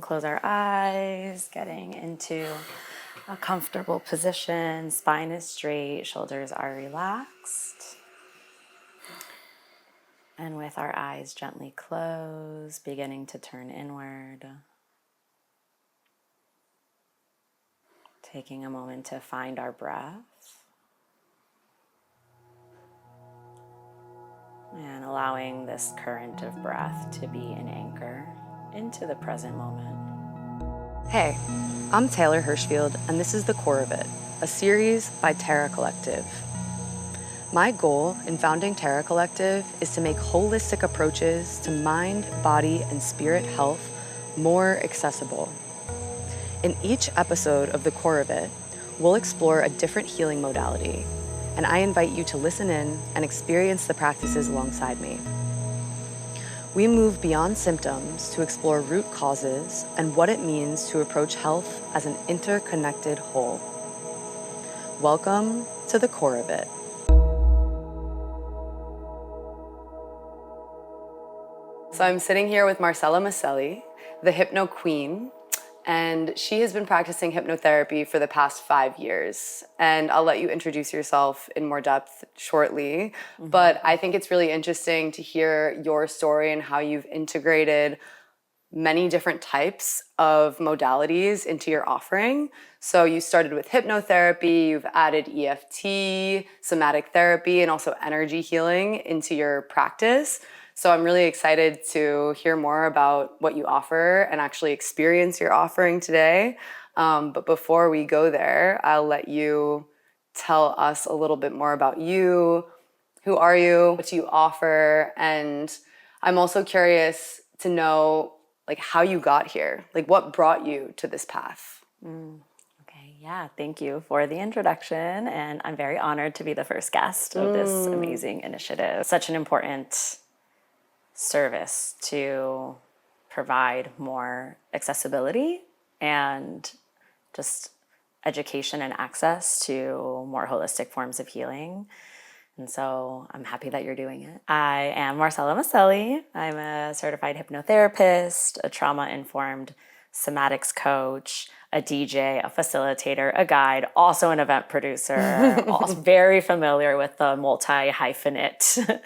close our eyes, getting into a comfortable position. Spine is straight, shoulders are relaxed. And with our eyes gently closed, beginning to turn inward. Taking a moment to find our breath. And allowing this current of breath to be an anchor into the present moment. Hey, I'm Taylor Hirshfield, and this is The Core of It, a series by TERRA Collective. My goal in founding TERRA Collective is to make holistic approaches to mind, body, and spirit health more accessible. In each episode of The Core of It, we'll explore a different healing modality, and I invite you to listen in and experience the practices alongside me. We move beyond symptoms to explore root causes and what it means to approach health as an interconnected whole. Welcome to The Core of It. So I'm sitting here with Marcela Miceli, the Hypno Queen, and she has been practicing hypnotherapy for the past 5 years. And I'll let you introduce yourself in more depth shortly. Mm-hmm. But I think it's really interesting to hear your story and how you've integrated many different types of modalities into your offering. So you started with hypnotherapy, you've added EFT, somatic therapy, and also energy healing into your practice. So I'm really excited to hear more about what you offer and actually experience your offering today. But before we go there, I'll let you tell us a little bit more about you. Who are you? What do you offer? And I'm also curious to know how you got here. What brought you to this path? Okay, yeah, thank you for the introduction. And I'm very honored to be the first guest of this amazing initiative. Such an important service to provide more accessibility and just education and access to more holistic forms of healing. And so I'm happy that you're doing it. I am Marcela Miceli. I'm a certified hypnotherapist, a trauma-informed somatics coach, a DJ, a facilitator, a guide, also an event producer, also very familiar with the multi-hyphenate,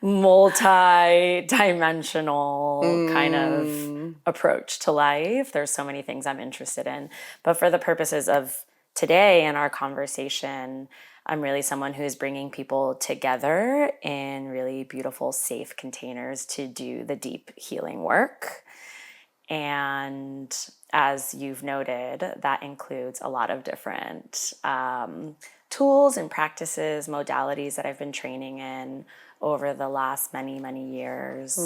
multi-dimensional kind of approach to life. There's so many things I'm interested in. But for the purposes of today and our conversation, I'm really someone who's bringing people together in really beautiful, safe containers to do the deep healing work. And as you've noted, that includes a lot of different tools and practices, modalities that I've been training in over the last many, many years.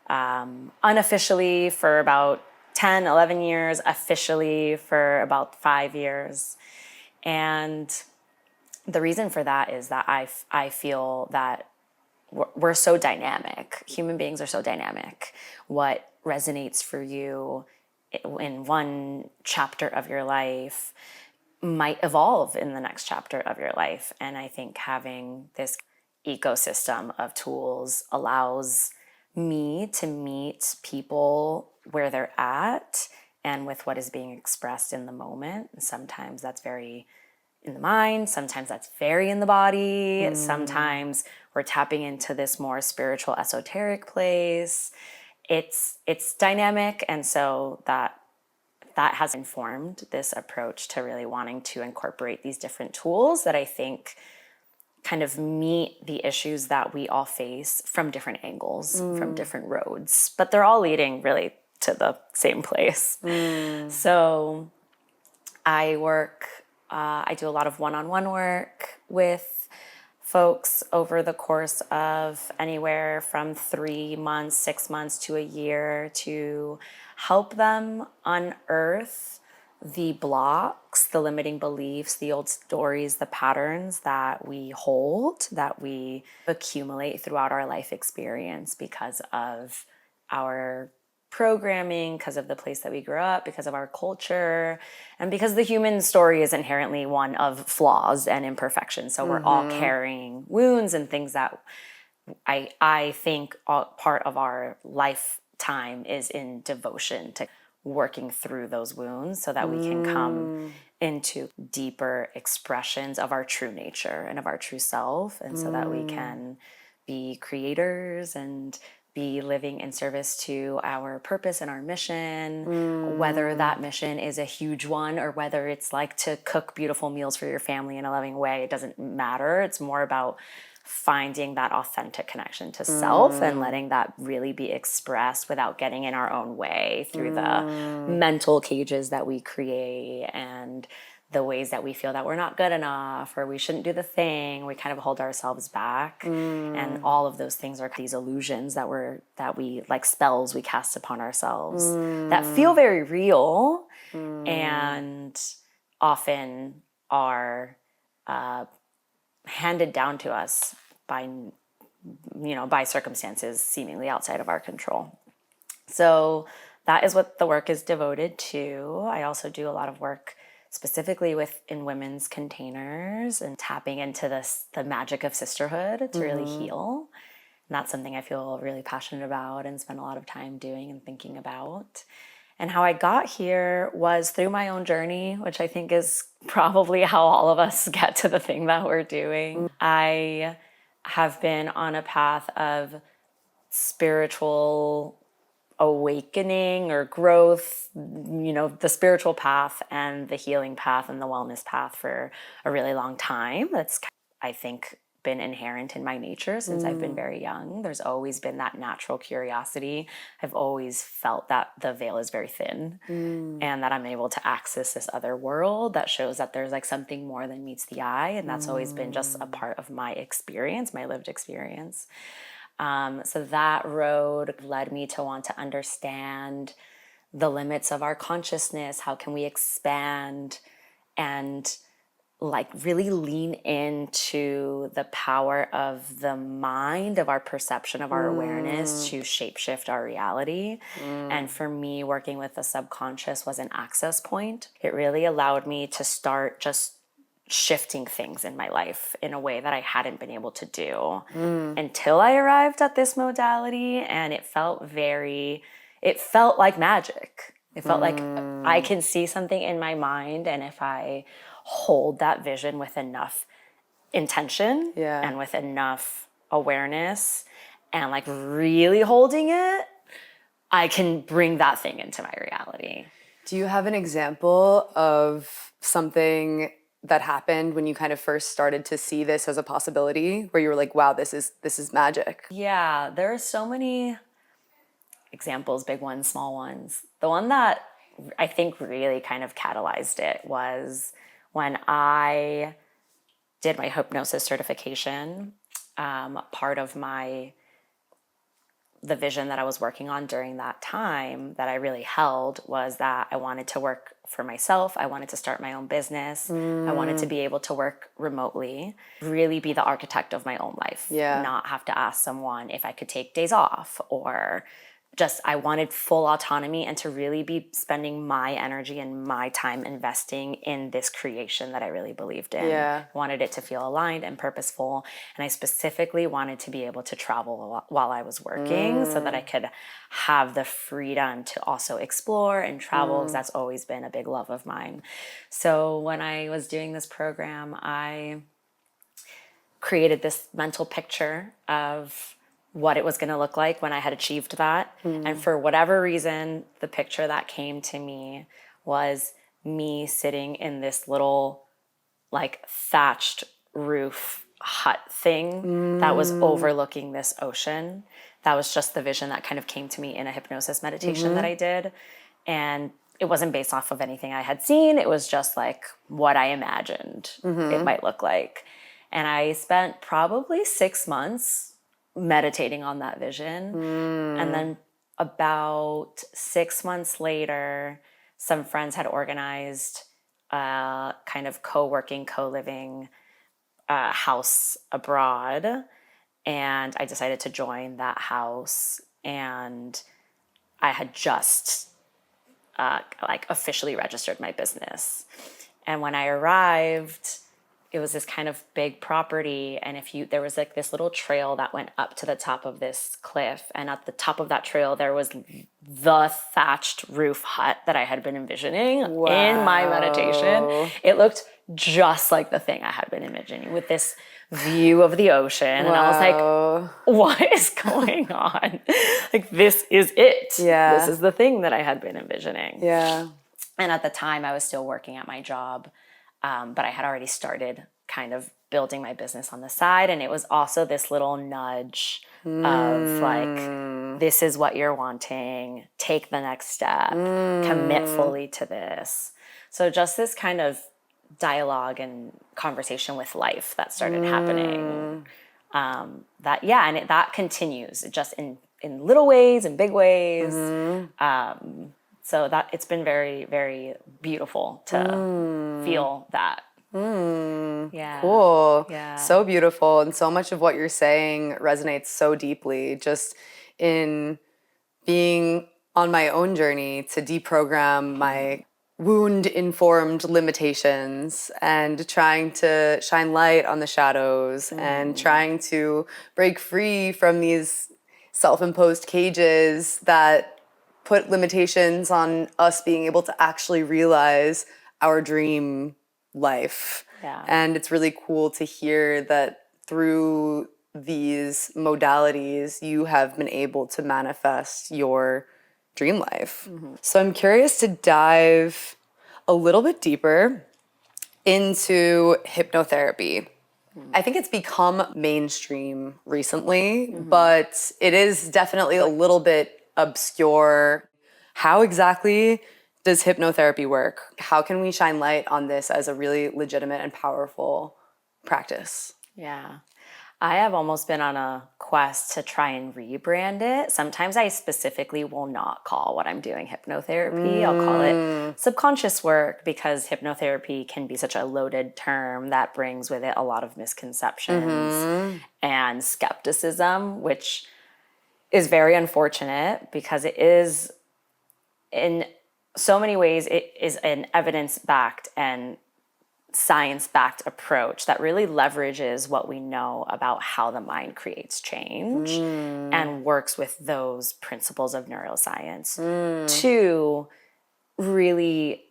Unofficially for about 10, 11 years, officially for about 5 years. And the reason for that is that I feel that we're so dynamic. Human beings are so dynamic. What resonates for you in one chapter of your life might evolve in the next chapter of your life. And I think having this ecosystem of tools allows me to meet people where they're at and with what is being expressed in the moment. And sometimes that's very in the mind, sometimes that's very in the body, sometimes we're tapping into this more spiritual, esoteric place. It's dynamic, and so that has informed this approach to really wanting to incorporate these different tools that I think kind of meet the issues that we all face from different angles, from different roads, but they're all leading really to the same place. So I do a lot of one-on-one work with folks over the course of anywhere from 3 months, 6 months to a year to help them unearth the blocks, the limiting beliefs, the old stories, the patterns that we hold, that we accumulate throughout our life experience because of our programming, because of the place that we grew up, because of our culture, and because the human story is inherently one of flaws and imperfections. So we're all carrying wounds and things that I think part of our lifetime is in devotion to working through those wounds so that we can come into deeper expressions of our true nature and of our true self, and so that we can be creators and be living in service to our purpose and our mission, whether that mission is a huge one or whether it's like to cook beautiful meals for your family in a loving way. It doesn't matter. It's more about finding that authentic connection to self and letting that really be expressed without getting in our own way through the mental cages that we create and the ways that we feel that we're not good enough or we shouldn't do the thing. We kind of hold ourselves back. And all of those things are these illusions that we like spells we cast upon ourselves that feel very real and often are handed down to us by circumstances seemingly outside of our control. So that is what the work is devoted to. I also do a lot of work specifically in women's containers and tapping into the magic of sisterhood to really heal. And that's something I feel really passionate about and spend a lot of time doing and thinking about. And how I got here was through my own journey, which I think is probably how all of us get to the thing that we're doing. I have been on a path of spiritual awakening or growth, the spiritual path and the healing path and the wellness path for a really long time. That's, I think, been inherent in my nature since I've been very young. There's always been that natural curiosity. I've always felt that the veil is very thin and that I'm able to access this other world that shows that there's like something more than meets the eye. And that's always been just a part of my experience, my lived experience. So that road led me to want to understand the limits of our consciousness. How can we expand and like really lean into the power of the mind, of our perception, of our awareness to shapeshift our reality. And for me, working with the subconscious was an access point. It really allowed me to start just shifting things in my life in a way that I hadn't been able to do until I arrived at this modality. And it felt like magic. It felt like I can see something in my mind, and if I hold that vision with enough intention and with enough awareness and like really holding it, I can bring that thing into my reality. Do you have an example of something that happened when you kind of first started to see this as a possibility, where you were like, wow, this is magic? Yeah, there are so many examples, big ones, small ones. The one that I think really kind of catalyzed it was when I did my hypnosis certification. Part of the vision that I was working on during that time that I really held was that I wanted to work for myself. I wanted to start my own business. I wanted to be able to work remotely, really be the architect of my own life, not have to ask someone if I could take days off, or just I wanted full autonomy and to really be spending my energy and my time investing in this creation that I really believed in. Yeah. Wanted it to feel aligned and purposeful. And I specifically wanted to be able to travel while I was working so that I could have the freedom to also explore and travel, because that's always been a big love of mine. So when I was doing this program, I created this mental picture of what it was going to look like when I had achieved that. And for whatever reason, the picture that came to me was me sitting in this little like thatched roof hut thing that was overlooking this ocean. That was just the vision that kind of came to me in a hypnosis meditation that I did. And it wasn't based off of anything I had seen. It was just like what I imagined it might look like. And I spent probably 6 months meditating on that vision. And then about 6 months later, some friends had organized a kind of co-working, co-living house abroad. And I decided to join that house. And I had just like officially registered my business. And when I arrived, it was this kind of big property, and there was like this little trail that went up to the top of this cliff, and at the top of that trail there was the thatched roof hut that I had been envisioning in my meditation. It looked just like the thing I had been envisioning, with this view of the ocean. And I was like, what is going on? Like, this is it. Yeah. This is the thing that I had been envisioning. Yeah. And at the time I was still working at my job. But I had already started kind of building my business on the side. And it was also this little nudge of like, this is what you're wanting. Take the next step. Commit fully to this. So just this kind of dialogue and conversation with life that started happening. That continues just in little ways and big ways. So that it's been very, very beautiful to feel that. Yeah. Cool. Yeah. So beautiful. And so much of what you're saying resonates so deeply, just in being on my own journey to deprogram my wound-informed limitations and trying to shine light on the shadows and trying to break free from these self-imposed cages that put limitations on us being able to actually realize our dream life. Yeah. And it's really cool to hear that through these modalities, you have been able to manifest your dream life. So I'm curious to dive a little bit deeper into hypnotherapy. I think it's become mainstream recently, but it is definitely a little bit obscure. How exactly does hypnotherapy work? How can we shine light on this as a really legitimate and powerful practice? Yeah. I have almost been on a quest to try and rebrand it. Sometimes I specifically will not call what I'm doing hypnotherapy. I'll call it subconscious work, because hypnotherapy can be such a loaded term that brings with it a lot of misconceptions and skepticism, which is very unfortunate, because it is, in so many ways, it is an evidence-backed and science-backed approach that really leverages what we know about how the mind creates change and works with those principles of neuroscience to really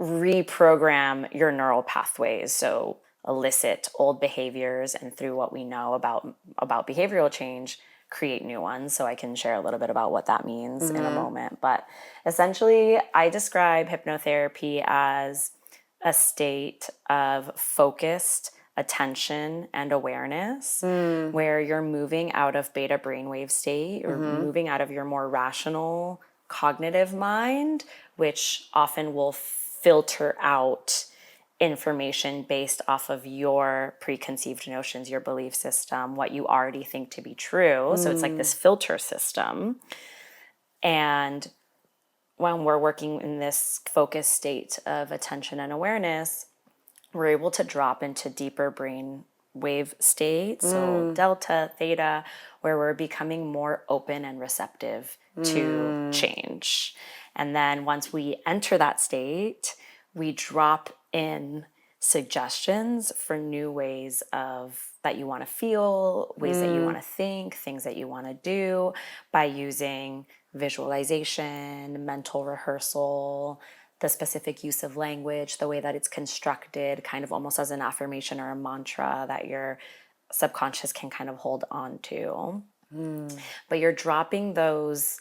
reprogram your neural pathways. So elicit old behaviors, and through what we know about behavioral change, create new ones. So I can share a little bit about what that means in a moment. But essentially, I describe hypnotherapy as a state of focused attention and awareness, where you're moving out of beta brainwave state, or moving out of your more rational cognitive mind, which often will filter out information based off of your preconceived notions, your belief system, what you already think to be true. So it's like this filter system. And when we're working in this focused state of attention and awareness, we're able to drop into deeper brain wave states, so delta, theta, where we're becoming more open and receptive to change. And then once we enter that state, we drop in suggestions for new ways that you want to feel, ways that you want to think, things that you want to do, by using visualization, mental rehearsal, the specific use of language, the way that it's constructed, kind of almost as an affirmation or a mantra that your subconscious can kind of hold on to. But you're dropping those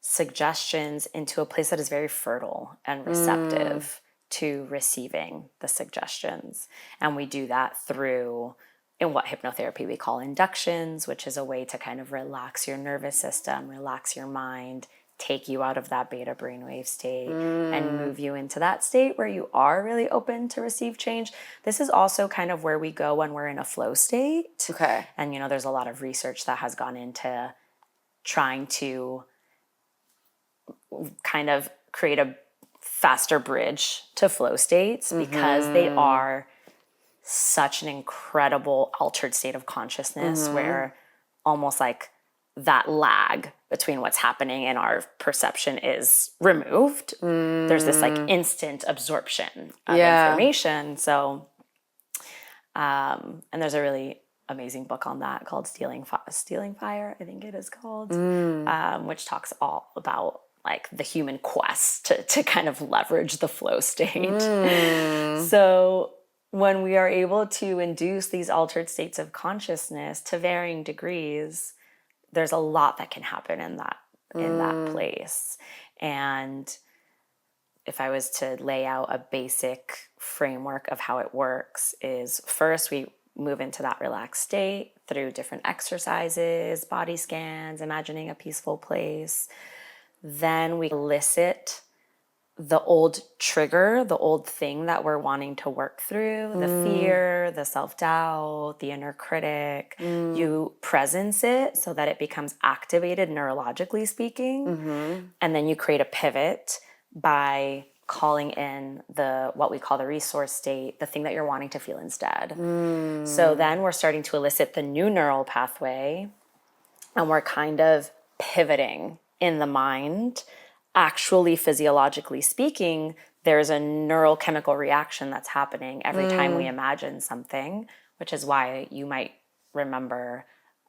suggestions into a place that is very fertile and receptive to receiving the suggestions. And we do that through, in what hypnotherapy we call inductions, which is a way to kind of relax your nervous system, relax your mind, take you out of that beta brainwave state and move you into that state where you are really open to receive change. This is also kind of where we go when we're in a flow state. Okay. And, there's a lot of research that has gone into trying to kind of create a faster bridge to flow states, because they are such an incredible altered state of consciousness where almost like that lag between what's happening and our perception is removed. There's this like instant absorption of information. So And there's a really amazing book on that called Stealing Fire, I think it is called, which talks all about like the human quest to kind of leverage the flow state. So when we are able to induce these altered states of consciousness to varying degrees, there's a lot that can happen in that place. And if I was to lay out a basic framework of how it works, is first we move into that relaxed state through different exercises, body scans, imagining a peaceful place. Then we elicit the old trigger, the old thing that we're wanting to work through, the fear, the self-doubt, the inner critic. You presence it so that it becomes activated neurologically speaking. And then you create a pivot by calling in what we call the resource state, the thing that you're wanting to feel instead. So then we're starting to elicit the new neural pathway, and we're kind of pivoting in the mind. Actually, physiologically speaking, there's a neurochemical reaction that's happening every time we imagine something, which is why you might remember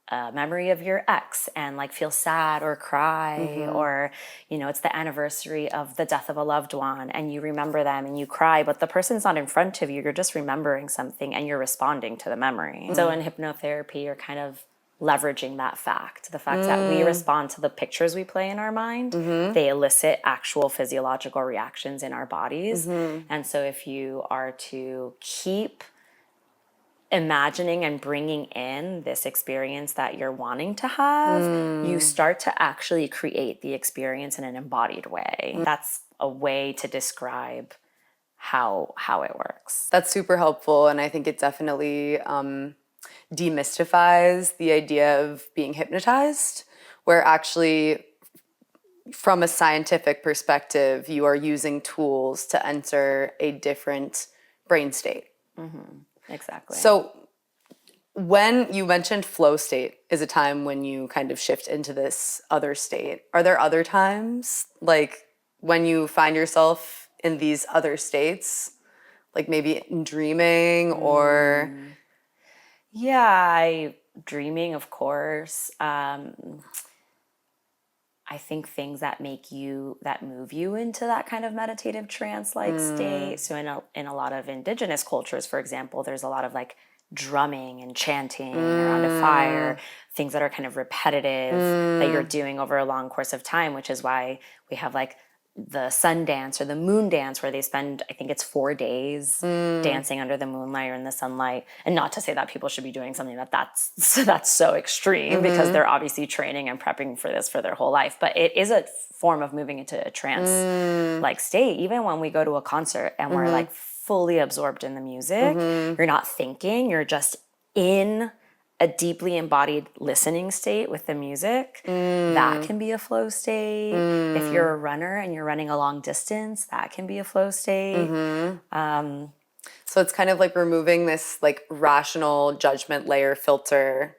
a memory of your ex and like feel sad or cry, or, you know, it's the anniversary of the death of a loved one and you remember them and you cry, but the person's not in front of you. You're just remembering something and you're responding to the memory. So in hypnotherapy, you're kind of leveraging that fact, the fact that we respond to the pictures we play in our mind. They elicit actual physiological reactions in our bodies. And so if you are to keep imagining and bringing in this experience that you're wanting to have, you start to actually create the experience in an embodied way. That's a way to describe how it works. That's super helpful, and I think it definitely demystifies the idea of being hypnotized, where actually from a scientific perspective, you are using tools to enter a different brain state. Exactly. So when you mentioned flow state is a time when you kind of shift into this other state, are there other times like when you find yourself in these other states, like maybe in dreaming or... Yeah, dreaming, of course. I think things that move you into that kind of meditative trance-like state. So in a lot of indigenous cultures, for example, there's a lot of like drumming and chanting around a fire, things that are kind of repetitive that you're doing over a long course of time, which is why we have like the sun dance or the moon dance where they spend, I think it's 4 days dancing under the moonlight or in the sunlight. And not to say that people should be doing something that's so extreme, because they're obviously training and prepping for this for their whole life. But it is a form of moving into a trance like state. Even when we go to a concert and we're like fully absorbed in the music, you're not thinking, you're just in a deeply embodied listening state with the music. That can be a flow state. If you're a runner and you're running a long distance, that can be a flow state. So it's kind of like removing this like rational judgment layer filter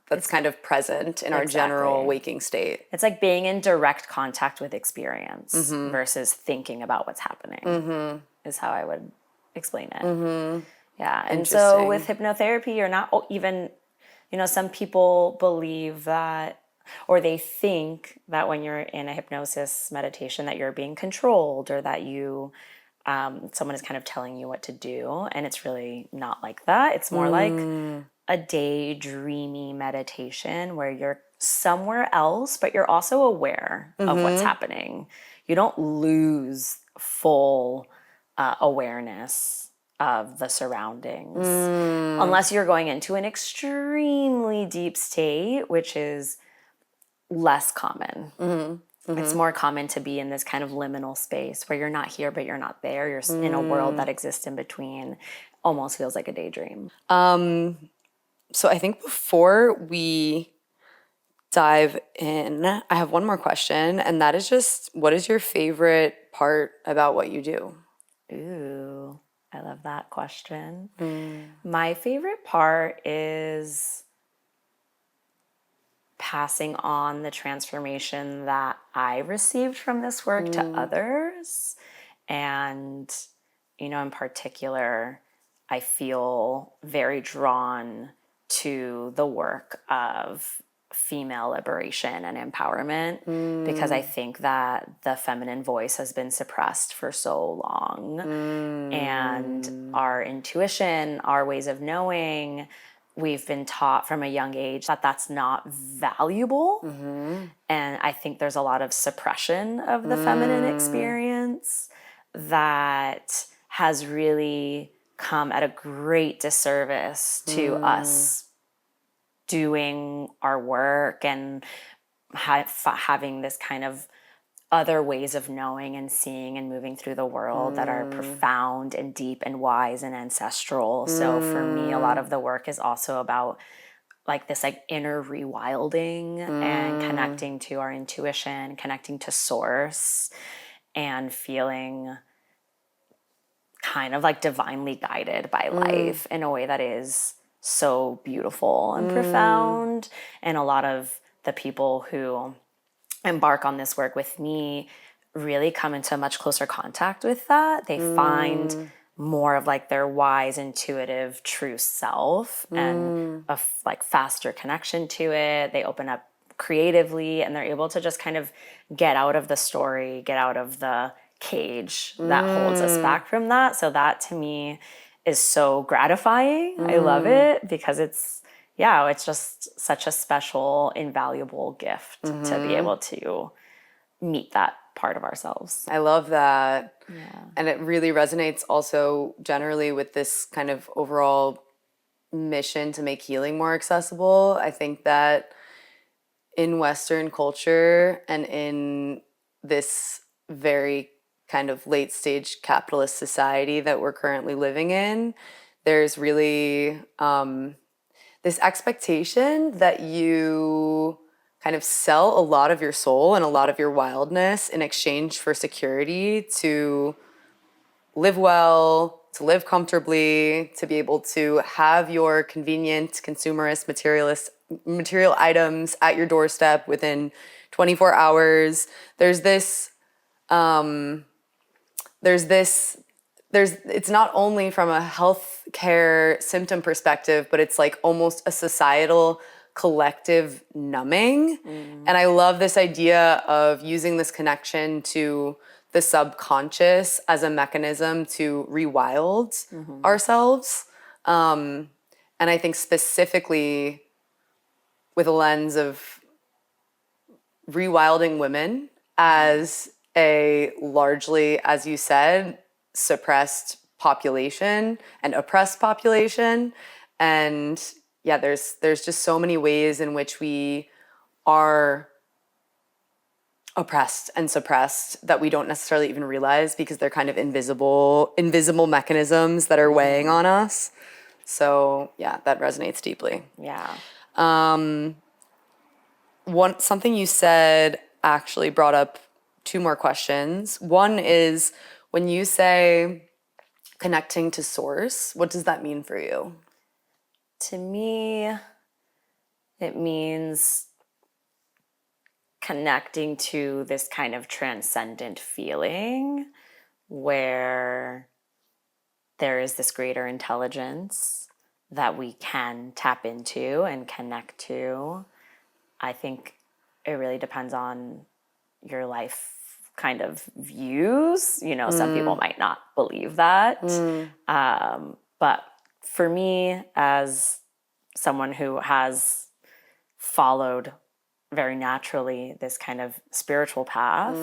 that's kind of present in our general waking state. It's like being in direct contact with experience versus thinking about what's happening is how I would explain it. Yeah, and so with hypnotherapy, you're not even, some people believe that, or they think that when you're in a hypnosis meditation that you're being controlled, or that someone is kind of telling you what to do, and it's really not like that. It's more like a daydreamy meditation where you're somewhere else, but you're also aware of what's happening. You don't lose full awareness of the surroundings unless you're going into an extremely deep state, which is less common. It's more common to be in this kind of liminal space where you're not here but you're not there. You're in a world that exists in between. Almost feels like a daydream. So I think before we dive in, I have one more question, and that is just, what is your favorite part about what you do? Ooh, I love that question. My favorite part is passing on the transformation that I received from this work to others. And, in particular, I feel very drawn to the work of female liberation and empowerment because I think that the feminine voice has been suppressed for so long. And our intuition, our ways of knowing, we've been taught from a young age that that's not valuable. And I think there's a lot of suppression of the feminine experience that has really come at a great disservice to us doing our work and having this kind of other ways of knowing and seeing and moving through the world that are profound and deep and wise and ancestral. So for me, a lot of the work is also about like this like inner rewilding and connecting to our intuition, connecting to source, and feeling kind of like divinely guided by life in a way that is so beautiful and profound. And a lot of the people who embark on this work with me really come into much closer contact with that. They find more of like their wise, intuitive, true self and a like faster connection to it. They open up creatively and they're able to just kind of get out of the story, get out of the cage that holds us back from that. So that to me is so gratifying. I love it because it's just such a special, invaluable gift to be able to meet that part of ourselves. I love that. Yeah. And it really resonates also generally with this kind of overall mission to make healing more accessible. I think that in Western culture and in this very kind of late stage capitalist society that we're currently living in, there's really this expectation that you kind of sell a lot of your soul and a lot of your wildness in exchange for security to live well, to live comfortably, to be able to have your convenient, consumerist, material items at your doorstep within 24 hours. It's not only from a health care symptom perspective, but it's like almost a societal collective numbing. And I love this idea of using this connection to the subconscious as a mechanism to rewild ourselves. And I think specifically with a lens of rewilding women as a largely, as you said, suppressed population and oppressed population. And yeah, there's just so many ways in which we are oppressed and suppressed that we don't necessarily even realize because they're kind of invisible mechanisms that are weighing on us. So yeah, that resonates deeply. Yeah. Something you said actually brought up two more questions. One is, when you say connecting to source, what does that mean for you? To me, it means connecting to this kind of transcendent feeling where there is this greater intelligence that we can tap into and connect to. I think it really depends on your life kind of views. You know, some people might not believe that. But for me, as someone who has followed very naturally this kind of spiritual path,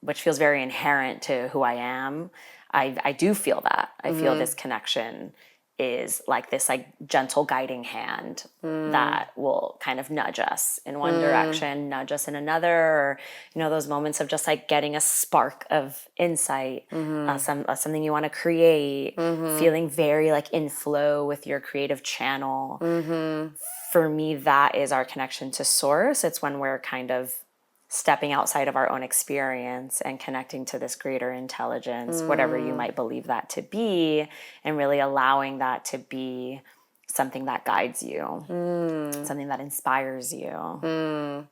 which feels very inherent to who I am, I do feel that. I feel this connection is like this like gentle guiding hand that will kind of nudge us in one direction, nudge us in another, or, you know, those moments of just like getting a spark of insight, something you want to create, feeling very like in flow with your creative channel. For me, that is our connection to source. It's when we're kind of stepping outside of our own experience and connecting to this greater intelligence, whatever you might believe that to be, and really allowing that to be something that guides you, something that inspires you.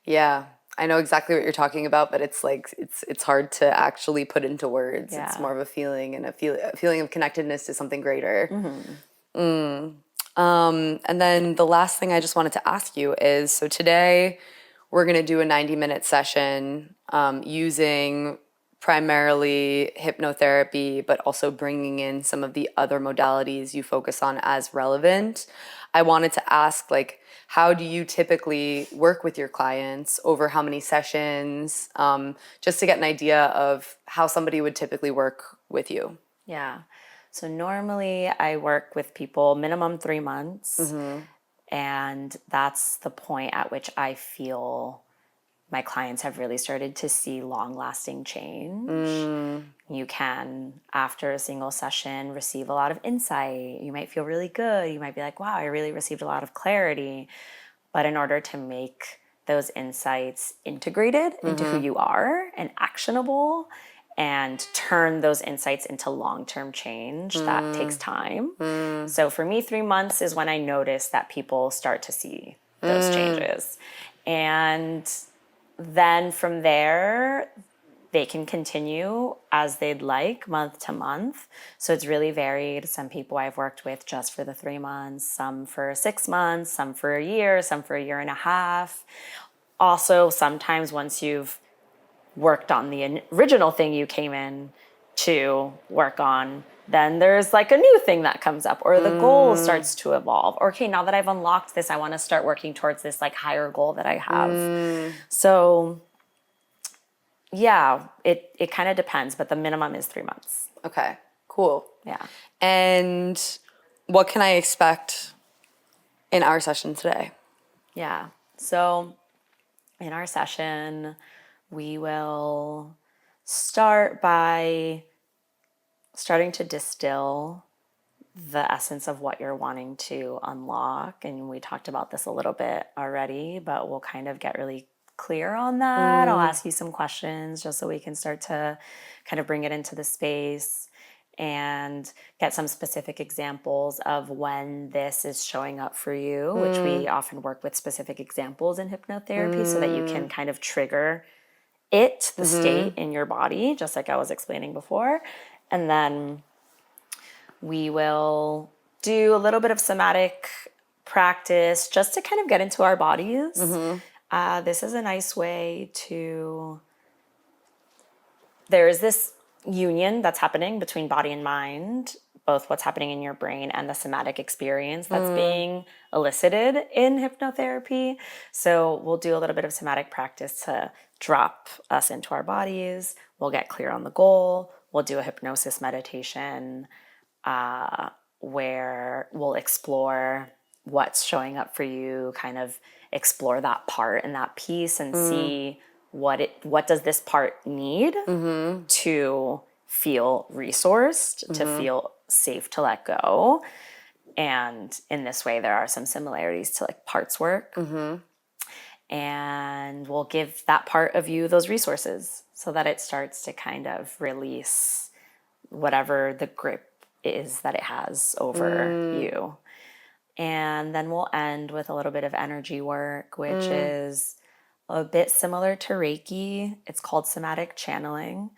Yeah, I know exactly what you're talking about, but it's like it's hard to actually put into words. Yeah. It's more of a feeling, and a feeling of connectedness to something greater. And then the last thing I just wanted to ask you is, so today we're going to do a 90-minute session using primarily hypnotherapy, but also bringing in some of the other modalities you focus on as relevant. I wanted to ask, like, how do you typically work with your clients, over how many sessions, just to get an idea of how somebody would typically work with you? Yeah. So normally I work with people minimum 3 months. Mm-hmm. And that's the point at which I feel my clients have really started to see long-lasting change. You can, after a single session, receive a lot of insight. You might feel really good. You might be like, wow, I really received a lot of clarity. But in order to make those insights integrated into who you are and actionable, and turn those insights into long-term change, that takes time. So for me, 3 months is when I notice that people start to see those changes. And then from there, they can continue as they'd like, month to month. So it's really varied. Some people I've worked with just for the 3 months, some for 6 months, some for a year, some for a year and a half. Also, sometimes once you've worked on the original thing you came in to work on, then there's like a new thing that comes up, or the goal starts to evolve. Or, okay, now that I've unlocked this, I want to start working towards this like higher goal that I have. So yeah, it kind of depends, but the minimum is 3 months. Okay, cool. Yeah. And what can I expect in our session today? Yeah. So in our session, we will start by starting to distill the essence of what you're wanting to unlock. And we talked about this a little bit already, but we'll kind of get really clear on that. I'll ask you some questions just so we can start to kind of bring it into the space and get some specific examples of when this is showing up for you, which we often work with specific examples in hypnotherapy so that you can kind of trigger it, the state in your body, just like I was explaining before. And then we will do a little bit of somatic practice just to kind of get into our bodies. This is a nice way to... There is this union that's happening between body and mind, both what's happening in your brain and the somatic experience that's being elicited in hypnotherapy. So we'll do a little bit of somatic practice to drop us into our bodies. We'll get clear on the goal. We'll do a hypnosis meditation where we'll explore what's showing up for you, kind of explore that part and that piece and see what does this part need to feel resourced, to feel safe to let go. And in this way, there are some similarities to like parts work. And we'll give that part of you those resources so that it starts to kind of release whatever the grip is that it has over you. And then we'll end with a little bit of energy work, which is a bit similar to Reiki. It's called somatic channeling.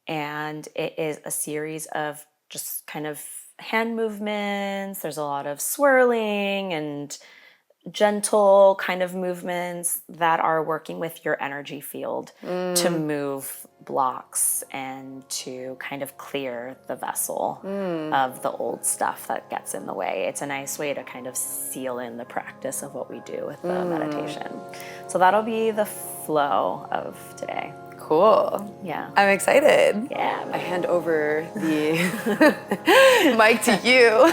And it is a series of just kind of hand movements. There's a lot of swirling and gentle kind of movements that are working with your energy field to move blocks and to kind of clear the vessel of the old stuff that gets in the way. It's a nice way to kind of seal in the practice of what we do with the meditation. So that'll be the flow of today. Cool. Yeah. I'm excited. Yeah. I hand over the mic to you.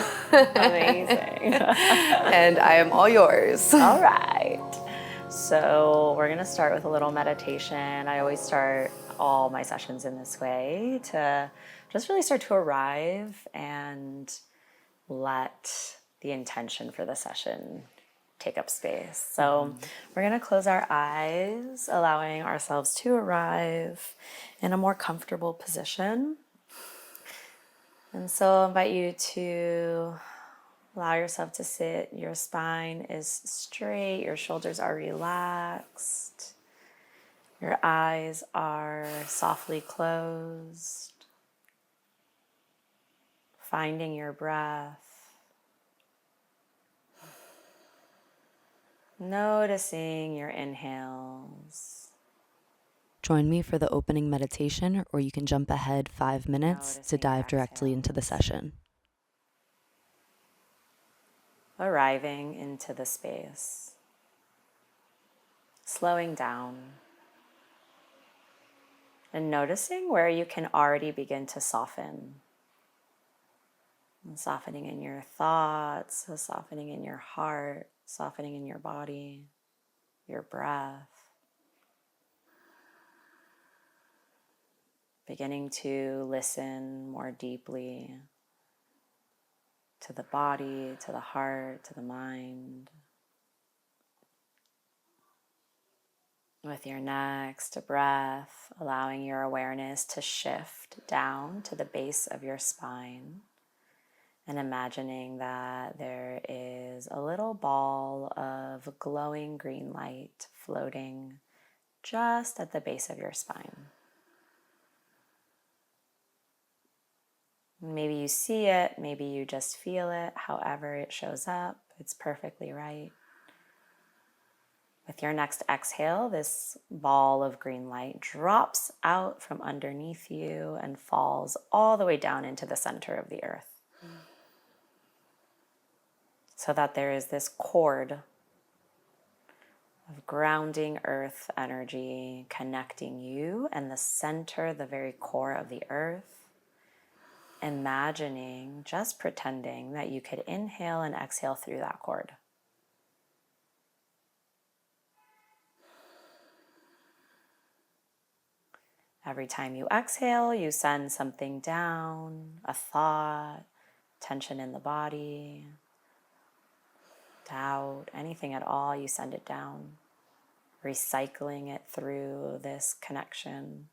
Amazing. And I am all yours. All right. So we're going to start with a little meditation. I always start all my sessions in this way to just really start to arrive and let the intention for the session take up space. So we're going to close our eyes, allowing ourselves to arrive in a more comfortable position. And so I'll invite you to allow yourself to sit. Your spine is straight, your shoulders are relaxed. Your eyes are softly closed, finding your breath, noticing your inhales. Join me for the opening meditation, or you can jump ahead 5 minutes to dive directly into the session. Arriving into the space, slowing down, and noticing where you can already begin to soften. And softening in your thoughts, softening in your heart, softening in your body, your breath. Beginning to listen more deeply to the body, to the heart, to the mind. With your next breath, allowing your awareness to shift down to the base of your spine and imagining that there is a little ball of glowing green light floating just at the base of your spine. Maybe you see it, maybe you just feel it, however it shows up, it's perfectly right. With your next exhale, this ball of green light drops out from underneath you and falls all the way down into the center of the earth. So that there is this cord of grounding earth energy connecting you and the center, the very core of the earth. Imagining, just pretending that you could inhale and exhale through that cord. Every time you exhale, you send something down, a thought, tension in the body, doubt, anything at all, you send it down, recycling it through this connection.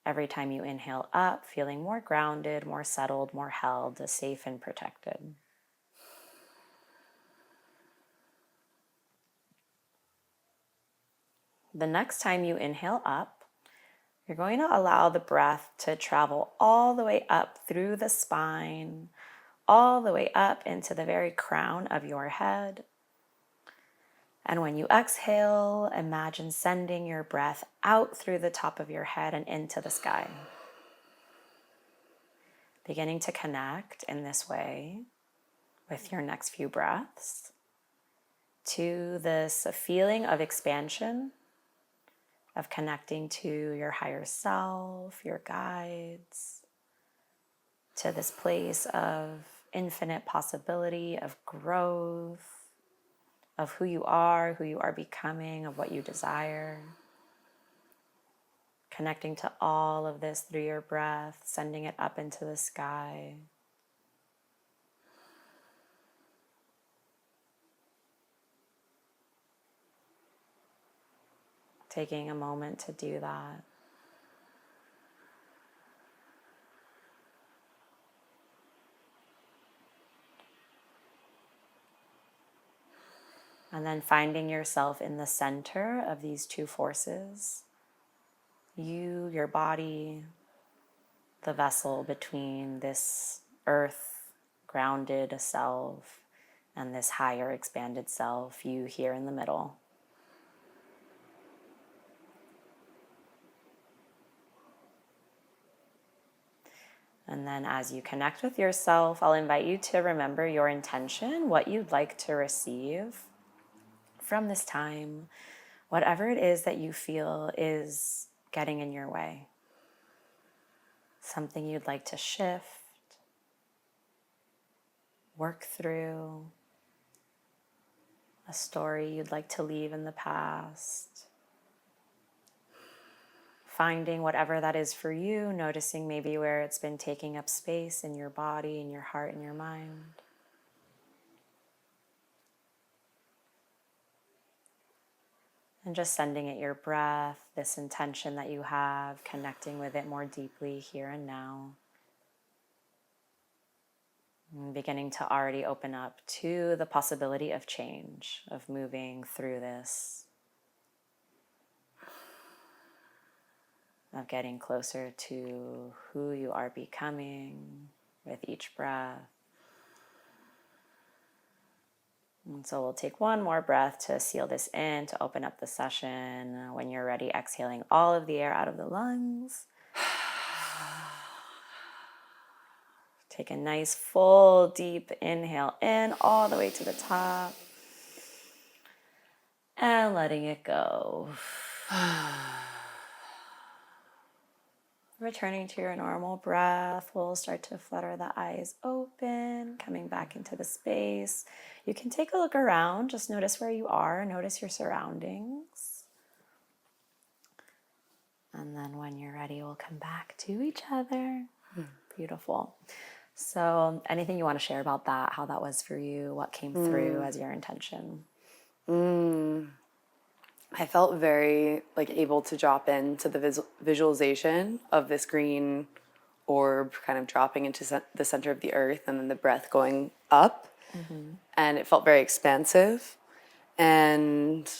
Every time you inhale up, feeling more grounded, more settled, more held, safe and protected. The next time you inhale up, you're going to allow the breath to travel all the way up through the spine, all the way up into the very crown of your head. And when you exhale, imagine sending your breath out through the top of your head and into the sky. Beginning to connect in this way with your next few breaths to this feeling of expansion, of connecting to your higher self, your guides, to this place of infinite possibility, of growth, of who you are becoming, of what you desire. Connecting to all of this through your breath, sending it up into the sky. Taking a moment to do that. And then finding yourself in the center of these two forces. You, your body, the vessel between this earth grounded self and this higher expanded self, you here in the middle. And then as you connect with yourself, I'll invite you to remember your intention, what you'd like to receive from this time, whatever it is that you feel is getting in your way. Something you'd like to shift, work through, a story you'd like to leave in the past. Finding whatever that is for you, noticing maybe where it's been taking up space in your body, in your heart, in your mind. And just sending it your breath, this intention that you have, connecting with it more deeply here and now. And beginning to already open up to the possibility of change, of moving through this. of getting closer to who you are becoming with each breath. And so we'll take one more breath to seal this in, to open up the session. When you're ready, exhaling all of the air out of the lungs. Take a nice full deep inhale in all the way to the top. And letting it go. Returning to your normal breath, we'll start to flutter the eyes open, coming back into the space. You can take a look around, just notice where you are, notice your surroundings. And then when you're ready, we'll come back to each other. Beautiful. So anything you want to share about that, how that was for you, what came through as your intention? I felt very able to drop into the visualization of this green orb kind of dropping into the center of the earth, and then the breath going up. And it felt very expansive. And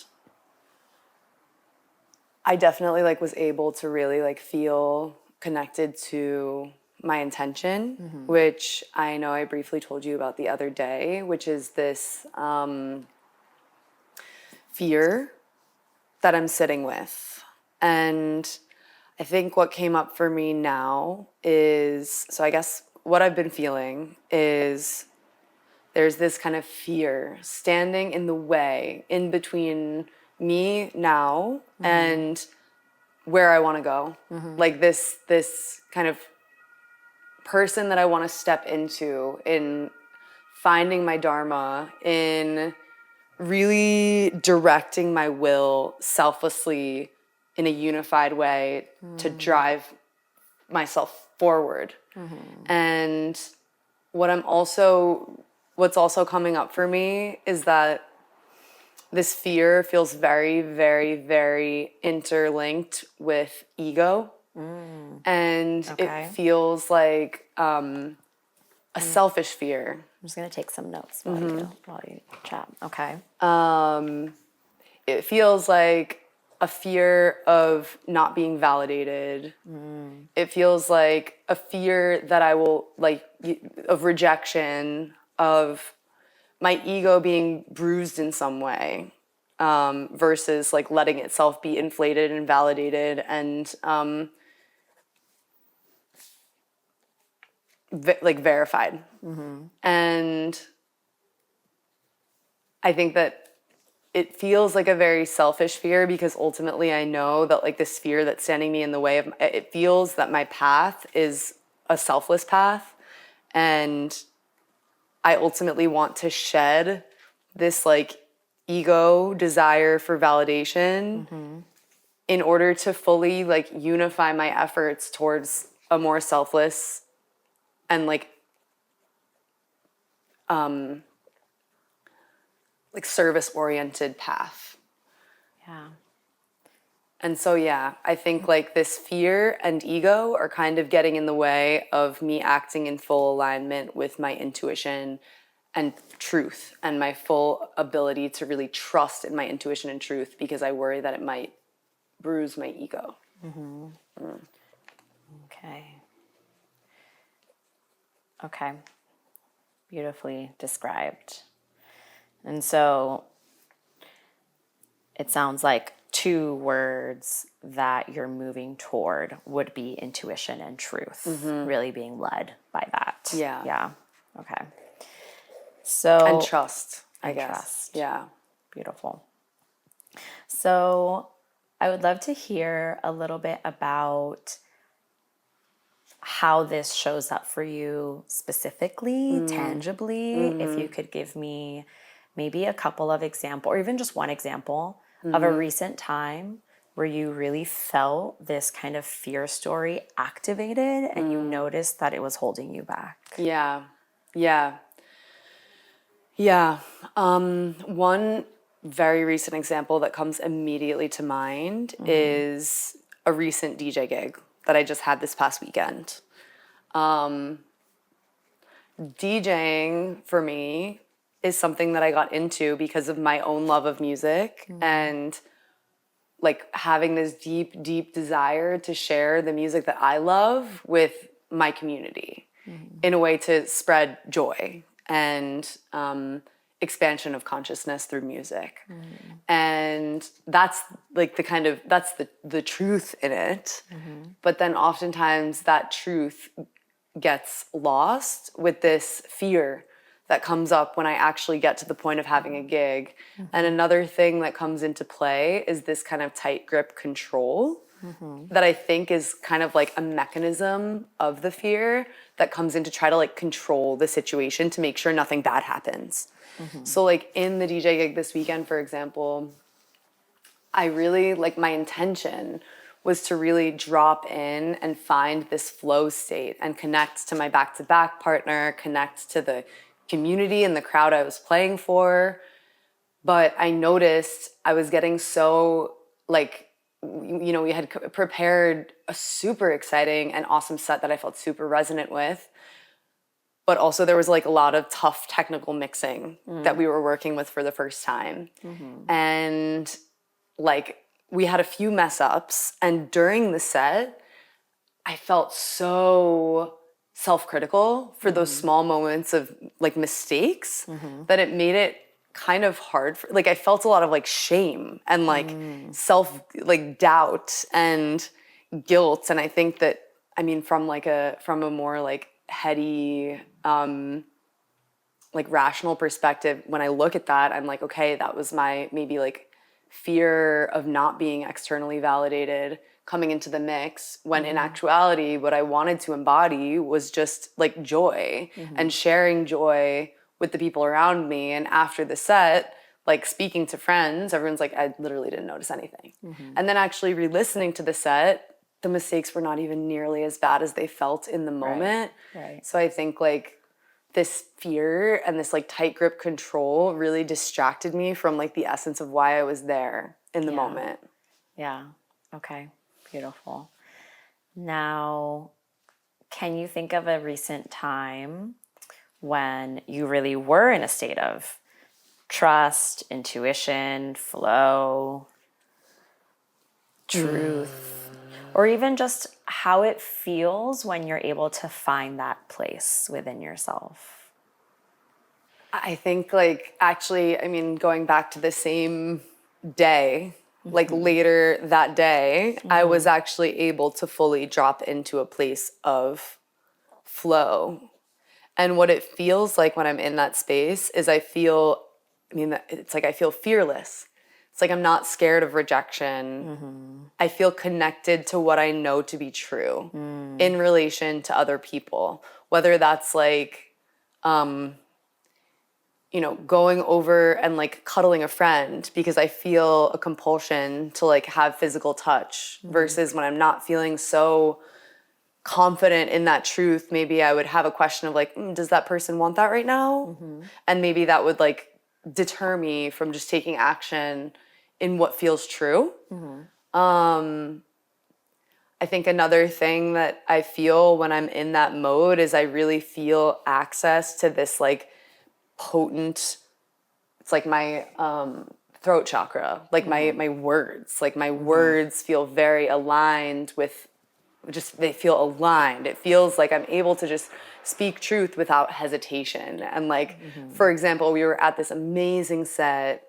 I definitely was able to really feel connected to my intention, which I know I briefly told you about the other day, which is this fear that I'm sitting with. And I think what came up for me now is, so I guess what I've been feeling is there's this kind of fear standing in the way in between me now and where I want to go. This kind of person that I want to step into in finding my dharma, in really directing my will selflessly in a unified way to drive myself forward. And what's also coming up for me is that this fear feels very, very, very interlinked with ego. And it feels like a selfish fear. I'm just going to take some notes while you chat. Okay. It feels like a fear of not being validated. It feels like a fear that I will, of rejection, of my ego being bruised in some way, versus letting itself be inflated and validated and verified. And I think that it feels like a very selfish fear, because ultimately I know that this fear that's standing me in the way of it feels that my path is a selfless path, and I ultimately want to shed this ego desire for validation in order to fully unify my efforts towards a more selfless and service-oriented path. Yeah. And so, yeah, I think this fear and ego are kind of getting in the way of me acting in full alignment with my intuition and truth, and my full ability to really trust in my intuition and truth, because I worry that it might bruise my ego. Okay. Beautifully described. And so it sounds like two words that you're moving toward would be intuition and truth, really being led by that. Yeah. Yeah. Okay. So and trust, I guess. Trust. Yeah. Beautiful. So I would love to hear a little bit about how this shows up for you specifically, tangibly. If you could give me maybe a couple of examples, or even just one example of a recent time where you really felt this kind of fear story activated and you noticed that it was holding you back. Yeah. One very recent example that comes immediately to mind is a recent DJ gig that I just had this past weekend. DJing for me is something that I got into because of my own love of music and like having this deep, deep desire to share the music that I love with my community in a way to spread joy and expansion of consciousness through music. And that's like that's the truth in it. But then oftentimes that truth gets lost with this fear that comes up when I actually get to the point of having a gig. And another thing that comes into play is this kind of tight grip control that I think is kind of like a mechanism of the fear that comes in to try to like control the situation to make sure nothing bad happens. So like in the DJ gig this weekend, for example, I really like my intention was to really drop in and find this flow state and connect to my back-to-back partner, connect to the community and the crowd I was playing for. But I noticed I was getting so like, you know, we had prepared a super exciting and awesome set that I felt super resonant with. But also there was like a lot of tough technical mixing that we were working with for the first time. And like we had a few mess ups, and during the set, I felt so self-critical for those small moments of like mistakes that it made it kind of hard for, like I felt a lot of like shame and like self like doubt and guilt. And I think that, I mean, from a more like heady like rational perspective, when I look at that, I'm like, okay, that was my maybe like fear of not being externally validated coming into the mix, when in actuality what I wanted to embody was just like joy and sharing joy with the people around me. And after the set, like speaking to friends, everyone's like, I literally didn't notice anything. And then actually re-listening to the set, the mistakes were not even nearly as bad as they felt in the moment. Right. So I think like this fear and this like tight grip control really distracted me from like the essence of why I was there in the moment. Yeah. Okay. Beautiful. Now, can you think of a recent time when you really were in a state of trust, intuition, flow, truth, or even just how it feels when you're able to find that place within yourself? I think like actually, I mean, going back to the same day, like later that day, I was actually able to fully drop into a place of flow. And what it feels like when I'm in that space is I feel fearless. It's like I'm not scared of rejection. I feel connected to what I know to be true in relation to other people, whether that's like, you know, going over and like cuddling a friend because I feel a compulsion to like have physical touch versus when I'm not feeling so confident in that truth, maybe I would have a question of like, does that person want that right now? And maybe that would like deter me from just taking action in what feels true. I think another thing that I feel when I'm in that mode is I really feel access to this like potent, it's like my throat chakra, like my words, like my words feel very aligned with just, they feel aligned. It feels like I'm able to just speak truth without hesitation. And like, for example, we were at this amazing set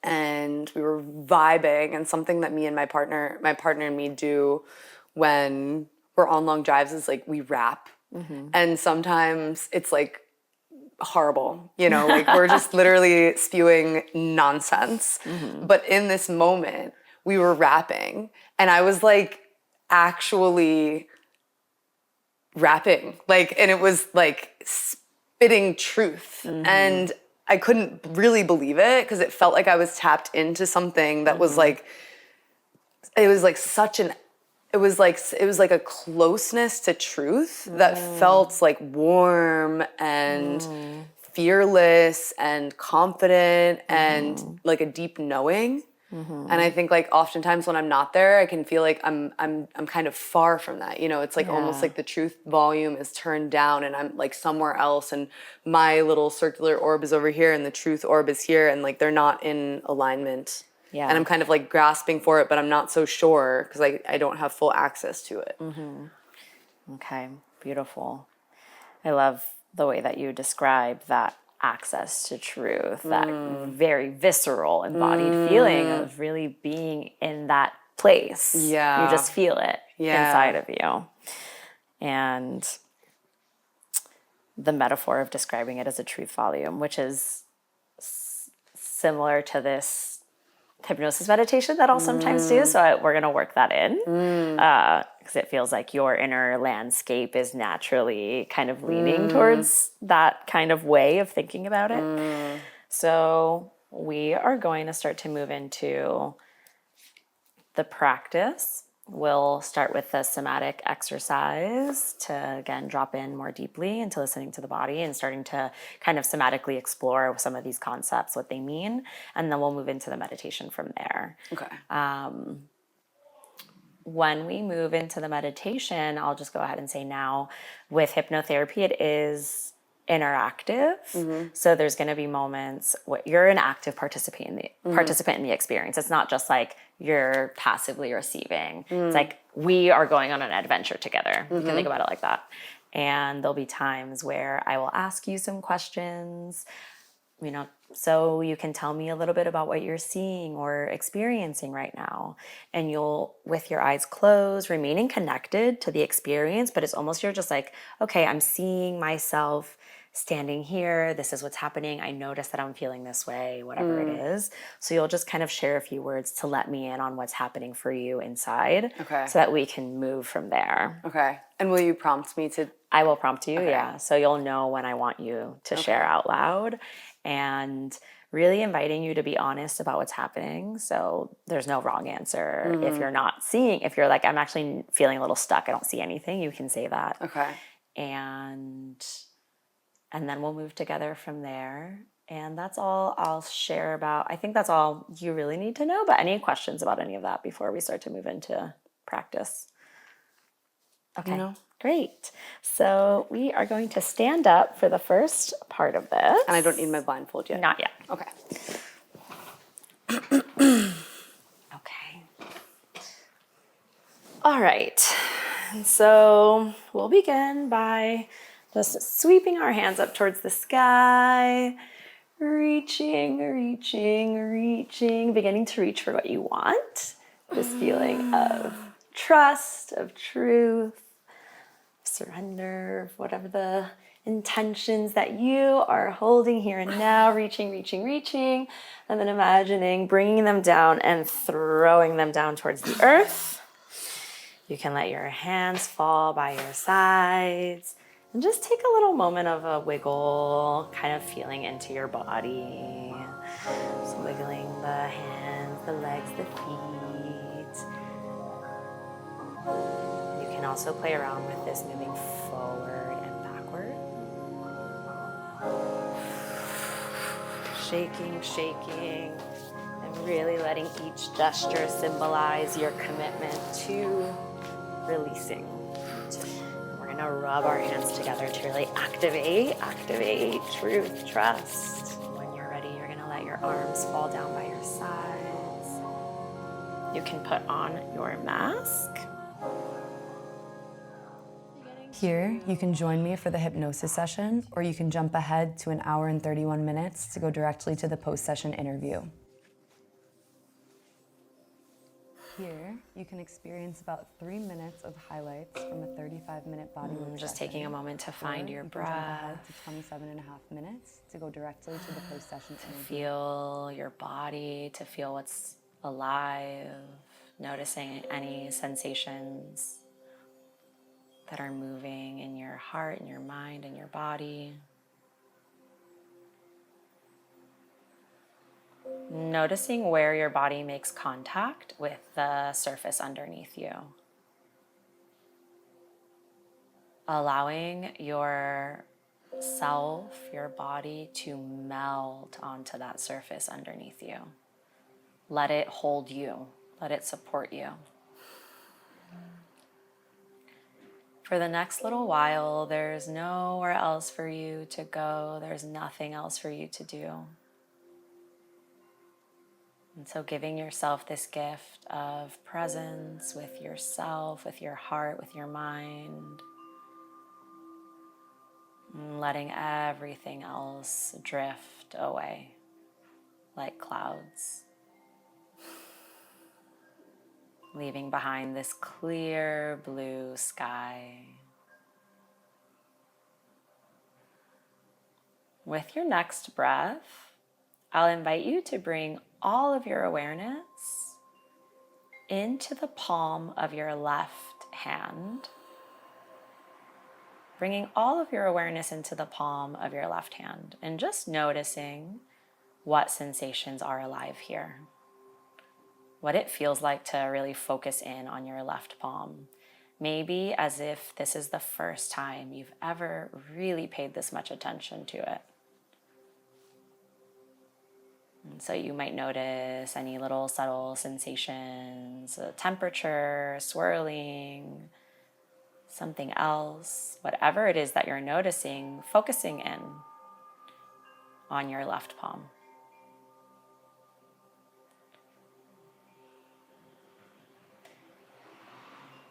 and we were vibing, and something that me and my partner and me do when we're on long drives is like we rap. And sometimes it's like horrible, you know, like we're just literally spewing nonsense. But in this moment, we were rapping and I was like actually rapping, like, and it was like spitting truth. And I couldn't really believe it because it felt like I was tapped into something that was like, it was like a closeness to truth that felt like warm and fearless and confident and like a deep knowing. And I think like oftentimes when I'm not there, I can feel like I'm kind of far from that. You know, it's like almost like the truth volume is turned down and I'm like somewhere else and my little circular orb is over here and the truth orb is here and like they're not in alignment. Yeah. And I'm kind of like grasping for it, but I'm not so sure because I don't have full access to it. Okay, beautiful. I love the way that you describe that access to truth, that very visceral, embodied feeling of really being in that place. Yeah. You just feel it inside of you. And the metaphor of describing it as a truth volume, which is similar to this hypnosis meditation that I'll sometimes do. So we're going to work that in because it feels like your inner landscape is naturally kind of leaning towards that kind of way of thinking about it. So we are going to start to move into the practice. We'll start with the somatic exercise to, again, drop in more deeply into listening to the body and starting to kind of somatically explore some of these concepts, what they mean. And then we'll move into the meditation from there. Okay. When we move into the meditation, I'll just go ahead and say now, with hypnotherapy, it is interactive. So there's going to be moments where you're an active participant in the experience. It's not just like you're passively receiving. It's like we are going on an adventure together. You can think about it like that. And there'll be times where I will ask you some questions, so you can tell me a little bit about what you're seeing or experiencing right now. And you'll, with your eyes closed, remaining connected to the experience, but it's almost you're just like, okay, I'm seeing myself standing here. This is what's happening. I notice that I'm feeling this way, whatever it is. So you'll just kind of share a few words to let me in on what's happening for you inside. Okay. So that we can move from there. Okay. And will you prompt me to? I will prompt you, Okay. yeah. So you'll know when I want you to share out loud. And really inviting you to be honest about what's happening. So there's no wrong answer. If you're not seeing, if you're like, I'm actually feeling a little stuck, I don't see anything, you can say that. Okay. And then we'll move together from there. And that's all I'll share about. I think that's all you really need to know. But any questions about any of that before we start to move into practice? Okay. No. Great. So we are going to stand up for the first part of this. And I don't need my blindfold yet. Not yet. Okay. Okay. All right. And so we'll begin by just sweeping our hands up towards the sky, reaching, beginning to reach for what you want. This feeling of trust, of truth, surrender, whatever the intentions that you are holding here and now, reaching, and then imagining bringing them down and throwing them down towards the earth. You can let your hands fall by your sides and just take a little moment of a wiggle, kind of feeling into your body. Just wiggling the hands, the legs, the feet. You can also play around with this, moving forward and backward. Shaking, and really letting each gesture symbolize your commitment to releasing. We're gonna rub our hands together to really activate truth, trust. When you're ready, you're gonna let your arms fall down by your sides. You can put on your mask. Here, you can join me for the hypnosis session, or you can jump ahead to an hour and 31 minutes to go directly to the post-session interview. Here, you can experience about 3 minutes of highlights from a 35-minute bodywork Just session. taking a moment to find your You can jump ahead breath. to 27 and a half minutes to go directly to the post-session interview. Feel your body, to feel what's alive, noticing any sensations that are moving in your heart, in your mind, in your body. Noticing where your body makes contact with the surface underneath you. Allowing yourself, your body, to melt onto that surface underneath you. Let it hold you. Let it support you. For the next little while, there's nowhere else for you to go. There's nothing else for you to do. And so giving yourself this gift of presence with yourself, with your heart, with your mind, and letting everything else drift away like clouds. Leaving behind this clear blue sky. With your next breath, I'll invite you to bring all of your awareness into the palm of your left hand. Bringing all of your awareness into the palm of your left hand and just noticing what sensations are alive here. What it feels like to really focus in on your left palm. Maybe as if this is the first time you've ever really paid this much attention to it. And so you might notice any little subtle sensations, temperature, swirling, something else, whatever it is that you're noticing, focusing in on your left palm.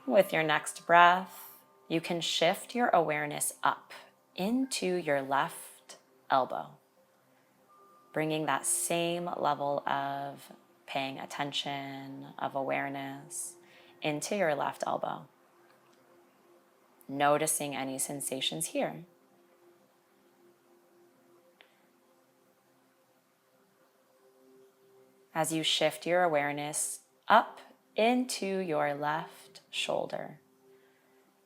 With your next breath, you can shift your awareness up into your left elbow, bringing that same level of paying attention, of awareness into your left elbow. Noticing any sensations here. As you shift your awareness up into your left shoulder,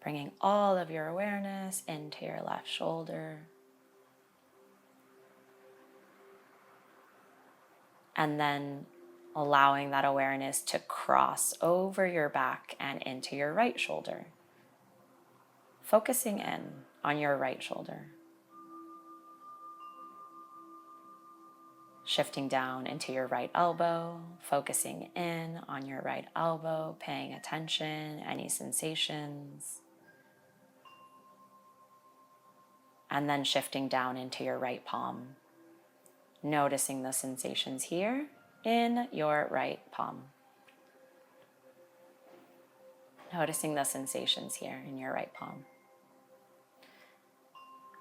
bringing all of your awareness into your left shoulder. And then allowing that awareness to cross over your back and into your right shoulder. Focusing in on your right shoulder. Shifting down into your right elbow, focusing in on your right elbow, paying attention, any sensations. And then shifting down into your right palm, noticing the sensations here in your right palm. Noticing the sensations here in your right palm.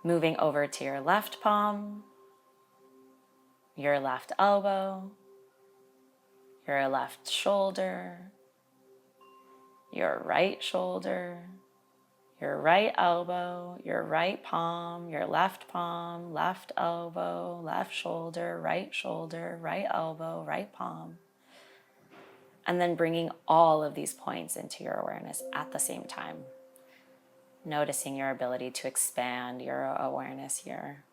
Moving over to your left palm, your left elbow, your left shoulder, your right shoulder, your right elbow, your right palm, your left palm, left elbow, left shoulder, right elbow, right palm. And then bringing all of these points into your awareness at the same time. Noticing your ability to expand your awareness here.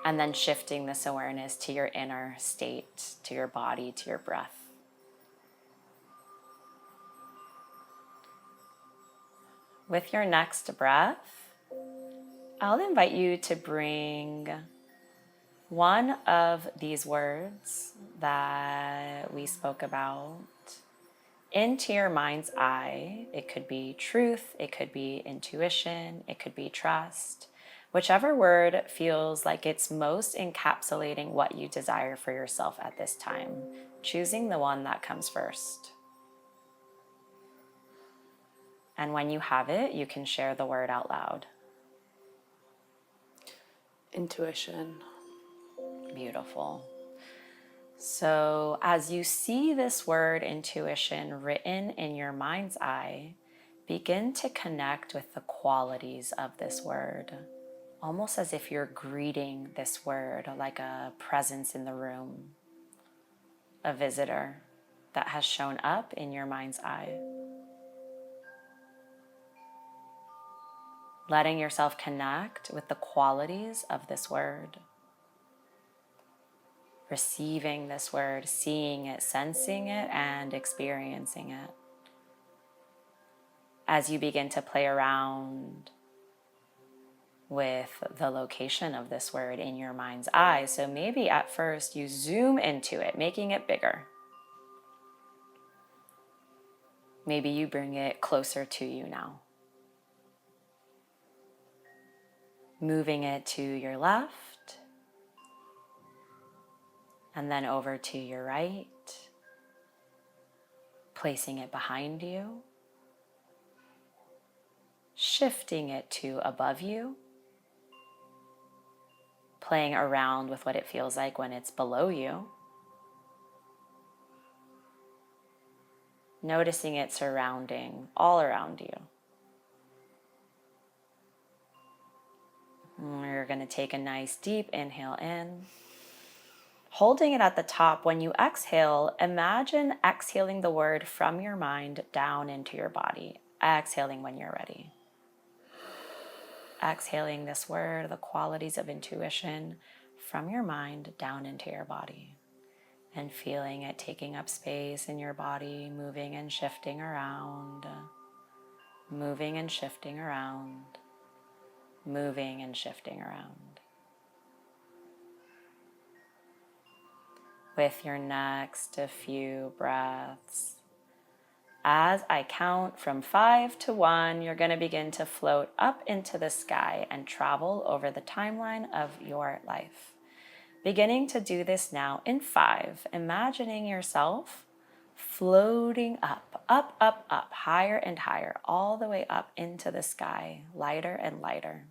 And then shifting this awareness to your inner state, to your body, to your breath. With your next breath, I'll invite you to bring one of these words that we spoke about into your mind's eye. It could be truth, it could be intuition, it could be trust. Whichever word feels like it's most encapsulating what you desire for yourself at this time, choosing the one that comes first. And when you have it, you can share the word out loud. Intuition. Beautiful. So as you see this word intuition written in your mind's eye, begin to connect with the qualities of this word. Almost as if you're greeting this word like a presence in the room, a visitor that has shown up in your mind's eye. Letting yourself connect with the qualities of this word. Receiving this word, seeing it, sensing it, and experiencing it. As you begin to play around with the location of this word in your mind's eye. So maybe at first you zoom into it, making it bigger. Maybe you bring it closer to you now. Moving it to your left, And then over to your right, placing it behind you, shifting it to above you, playing around with what it feels like when it's below you, noticing it surrounding all around you. And you're going to take a nice deep inhale in. Holding it at the top, when you exhale, imagine exhaling the word from your mind down into your body. Exhaling when you're ready. Exhaling this word, the qualities of intuition, from your mind down into your body. And feeling it taking up space in your body, moving and shifting around. Moving and shifting around. Moving and shifting around. With your next few breaths, as I count from 5 to 1, you're going to begin to float up into the sky and travel over the timeline of your life. Beginning to do this now in 5, imagining yourself floating up, up, up, up, higher and higher, all the way up into the sky, lighter and lighter.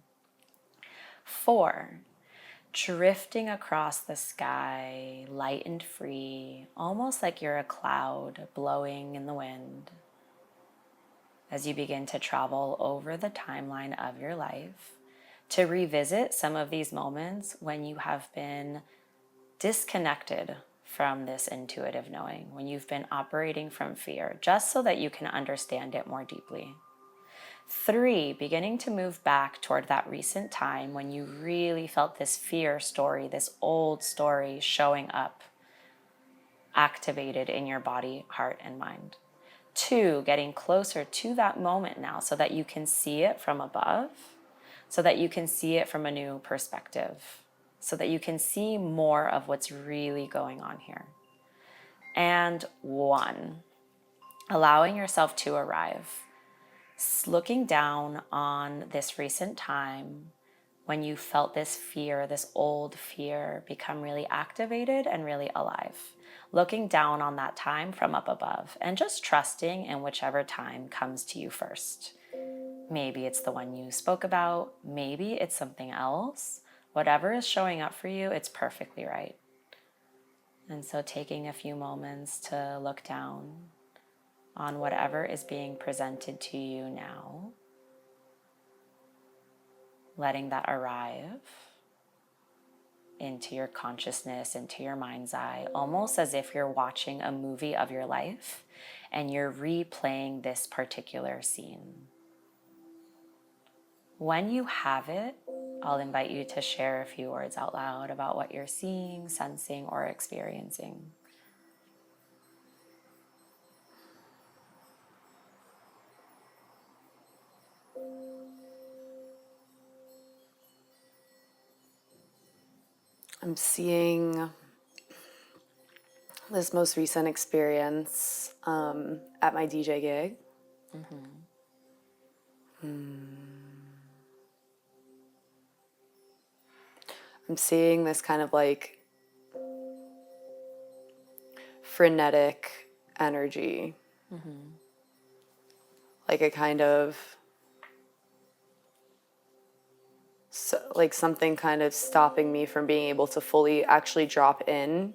4, drifting across the sky, light and free, almost like you're a cloud blowing in the wind. As you begin to travel over the timeline of your life, to revisit some of these moments when you have been disconnected from this intuitive knowing, when you've been operating from fear, just so that you can understand it more deeply. 3, beginning to move back toward that recent time when you really felt this fear story, this old story showing up, activated in your body, heart, and mind. 2, getting closer to that moment now so that you can see it from above, so that you can see it from a new perspective, so that you can see more of what's really going on here. And 1, allowing yourself to arrive. Looking down on this recent time when you felt this fear, this old fear, become really activated and really alive. Looking down on that time from up above and just trusting in whichever time comes to you first. Maybe it's the one you spoke about. Maybe it's something else. Whatever is showing up for you, it's perfectly right. And so taking a few moments to look down on whatever is being presented to you now, letting that arrive into your consciousness, into your mind's eye, almost as if you're watching a movie of your life and you're replaying this particular scene. When you have it, I'll invite you to share a few words out loud about what you're seeing, sensing, or experiencing. I'm seeing this most recent experience at my DJ gig. I'm seeing this kind of like frenetic energy. Like a kind of, like something kind of stopping me from being able to fully actually drop in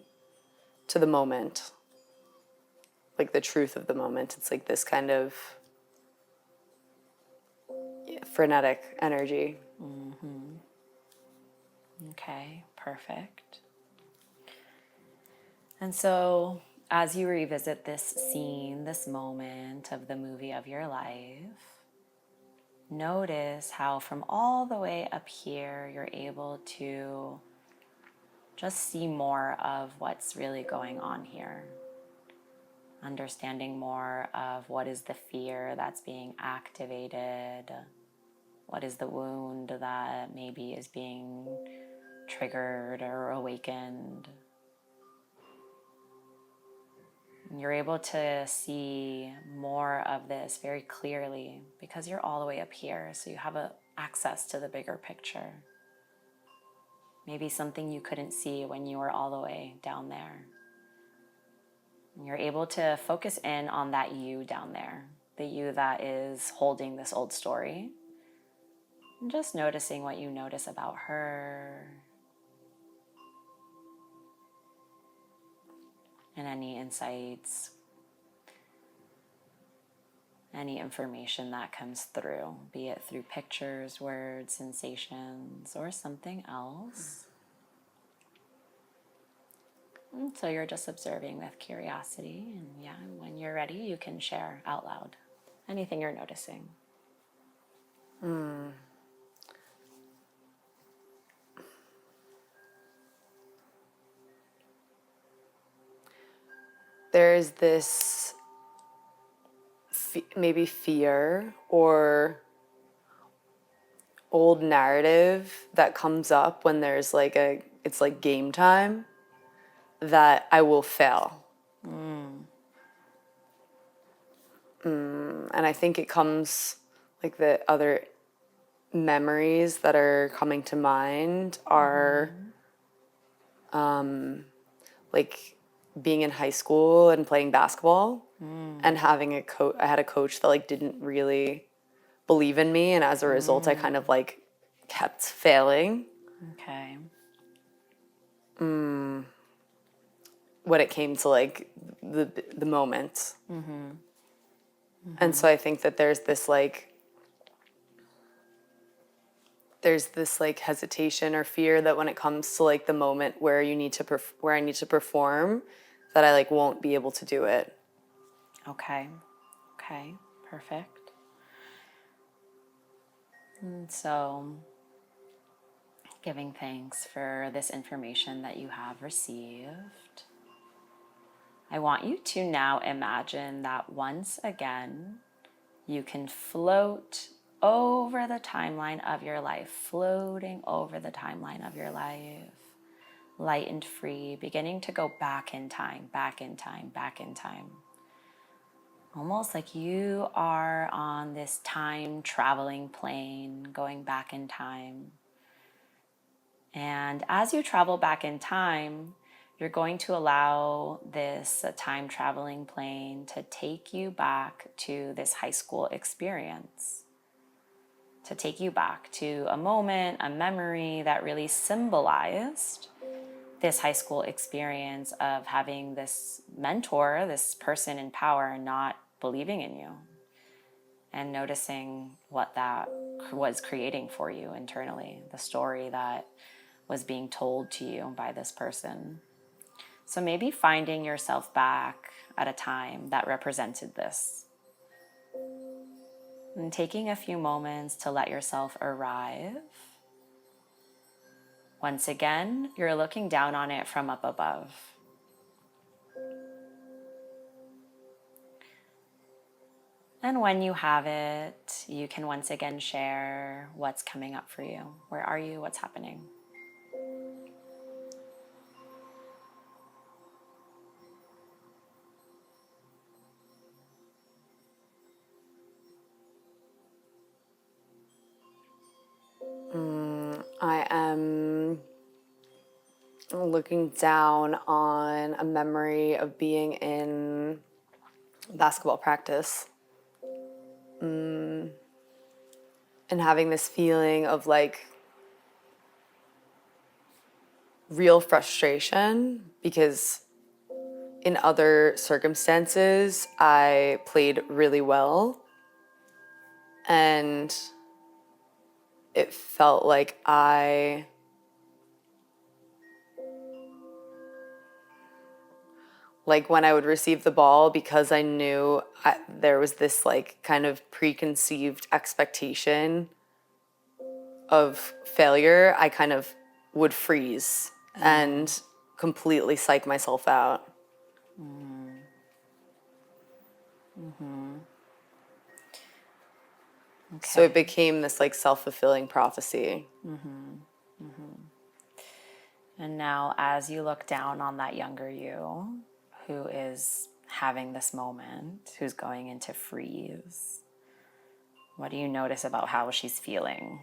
to the moment. Like the truth of the moment. It's like this kind of frenetic energy. Okay, perfect. And so as you revisit this scene, this moment of the movie of your life, notice how from all the way up here, you're able to just see more of what's really going on here. Understanding more of what is the fear that's being activated, what is the wound that maybe is being triggered or awakened. You're able to see more of this very clearly because you're all the way up here, so you have access to the bigger picture. maybe something you couldn't see when you were all the way down there. And you're able to focus in on that you down there, the you that is holding this old story. And just noticing what you notice about her. And any insights, any information that comes through, be it through pictures, words, sensations, or something else. And so you're just observing with curiosity, and yeah, when you're ready, you can share out loud anything you're noticing. There's this maybe fear or old narrative that comes up when there's like it's like game time, that I will fail. And I think it comes, like, the other memories that are coming to mind are like being in high school and playing basketball and having I had a coach that like didn't really believe in me, and as a result I kind of like kept failing. Okay. When it came to like the moment. And so I think that there's this like hesitation or fear that when it comes to like the moment where you need to where I need to perform, that I like won't be able to do it. Okay. Okay. Perfect. And so, giving thanks for this information that you have received, I want you to now imagine that once again, you can float over the timeline of your life, floating over the timeline of your life, light and free, beginning to go back in time, back in time, back in time. Almost like you are on this time traveling plane, going back in time. And as you travel back in time, you're going to allow this time traveling plane to take you back to this high school experience, to take you back to a moment, a memory that really symbolized this high school experience of having this mentor, this person in power, not believing in you, and noticing what that was creating for you internally, the story that was being told to you by this person. So maybe finding yourself back at a time that represented this. And taking a few moments to let yourself arrive. Once again, you're looking down on it from up above. And when you have it, you can once again share what's coming up for you. Where are you? What's happening? I am looking down on a memory of being in basketball practice, and having this feeling of like real frustration, because in other circumstances I played really well and it felt like when I would receive the ball, because I knew there was this like kind of preconceived expectation of failure, I kind of would freeze and completely psych myself out. Okay. So it became this like self-fulfilling prophecy. And now as you look down on that younger you who is having this moment, who's going into freeze, what do you notice about how she's feeling?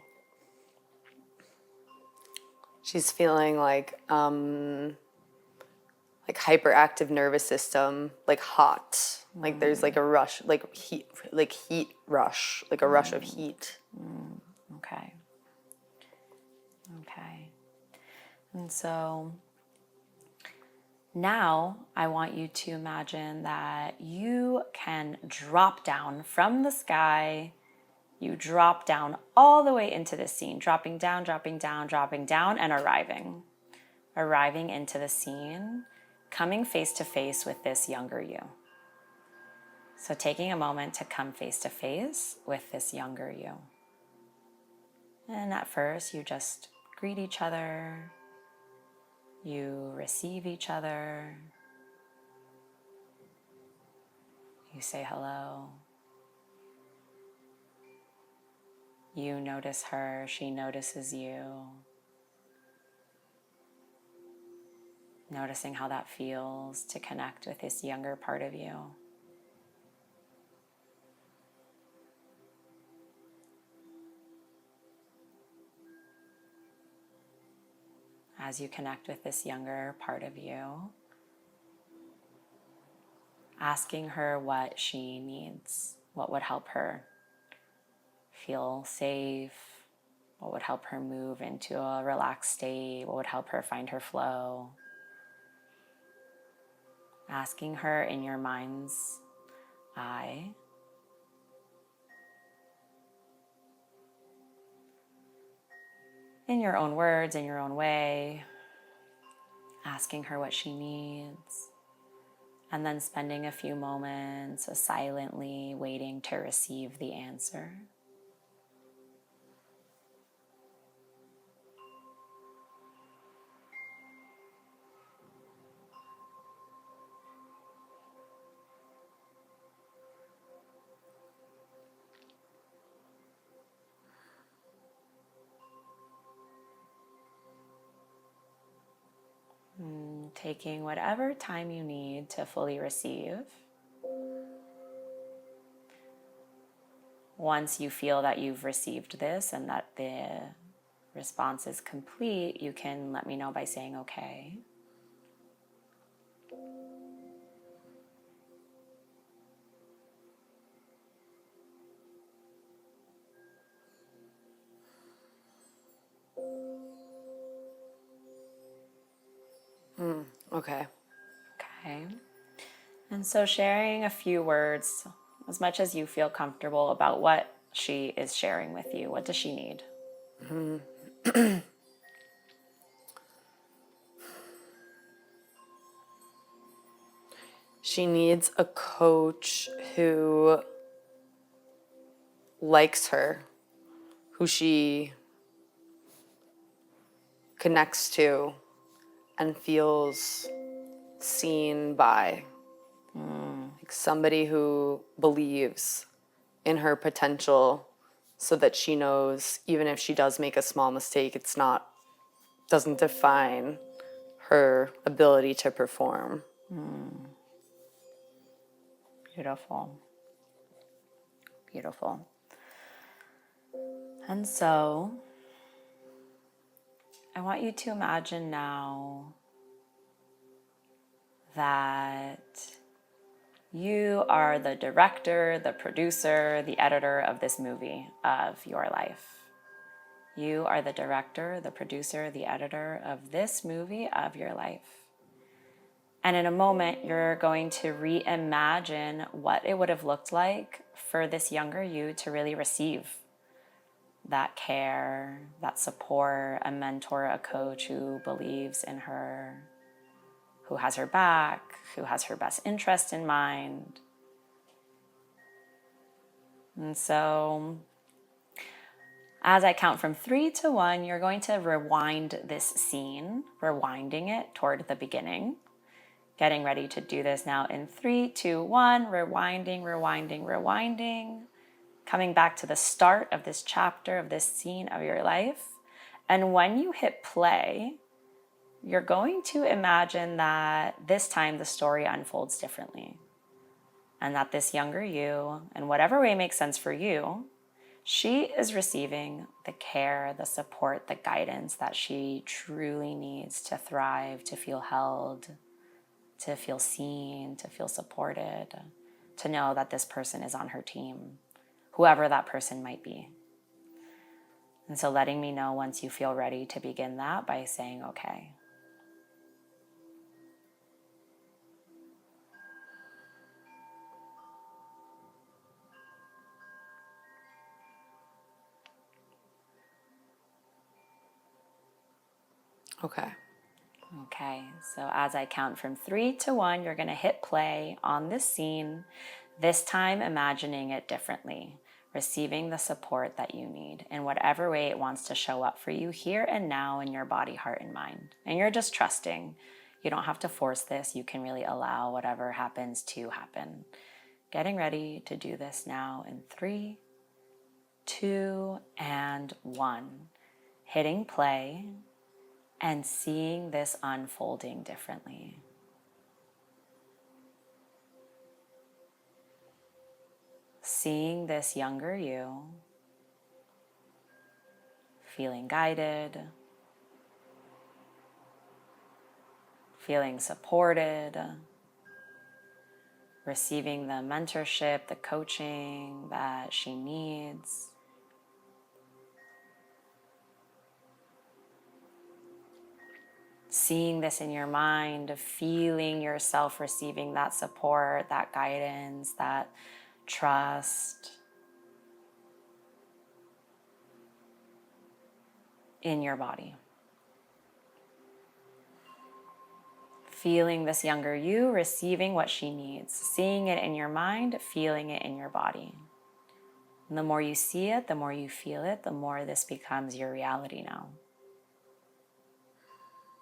She's feeling like hyperactive nervous system, like hot. Like there's like a rush, like heat rush, like a rush of heat. Okay. Okay. And so now I want you to imagine that you can drop down from the sky. You drop down all the way into the scene, dropping down, and arriving into the scene, coming face to face with this younger you. So taking a moment to come face to face with this younger you. And at first, you just greet each other. You receive each other. You say hello. You notice her, she notices you. Noticing how that feels to connect with this younger part of you. As you connect with this younger part of you, asking her what she needs, what would help her feel safe, what would help her move into a relaxed state, what would help her find her flow. Asking her in your mind's eye, in your own words, in your own way, asking her what she needs, and then spending a few moments silently waiting to receive the answer. Taking whatever time you need to fully receive. Once you feel that you've received this and that the response is complete, you can let me know by saying okay. Okay. Okay. And so sharing a few words, as much as you feel comfortable about what she is sharing with you. What does she need? She needs a coach who likes her, who she connects to and feels seen by. Like somebody who believes in her potential so that she knows even if she does make a small mistake, doesn't define her ability to perform. Beautiful. Beautiful. And so I want you to imagine now that you are the director, the producer, the editor of this movie of your life. You are the director, the producer, the editor of this movie of your life. And in a moment, you're going to reimagine what it would have looked like for this younger you to really receive that care, that support, a mentor, a coach who believes in her, who has her back, who has her best interest in mind. And so, as I count from 3 to 1, you're going to rewind this scene, rewinding it toward the beginning. Getting ready to do this now in 3, 2, 1, rewinding. Coming back to the start of this chapter, of this scene of your life. And when you hit play, you're going to imagine that this time the story unfolds differently. And that this younger you, in whatever way makes sense for you, she is receiving the care, the support, the guidance that she truly needs to thrive, to feel held, to feel seen, to feel supported, to know that this person is on her team, whoever that person might be. And so letting me know once you feel ready to begin that by saying, okay. Okay. Okay, so as I count from 3 to 1, you're going to hit play on this scene, this time imagining it differently, receiving the support that you need in whatever way it wants to show up for you here and now in your body, heart, and mind. And you're just trusting. You don't have to force this. You can really allow whatever happens to happen. Getting ready to do this now in 3, 2, and 1. Hitting play. And seeing this unfolding differently. Seeing this younger you, feeling guided, feeling supported, receiving the mentorship, the coaching that she needs. Seeing this in your mind, feeling yourself receiving that support, that guidance, that trust in your body. Feeling this younger you receiving what she needs, seeing it in your mind, feeling it in your body. And the more you see it, the more you feel it, the more this becomes your reality now.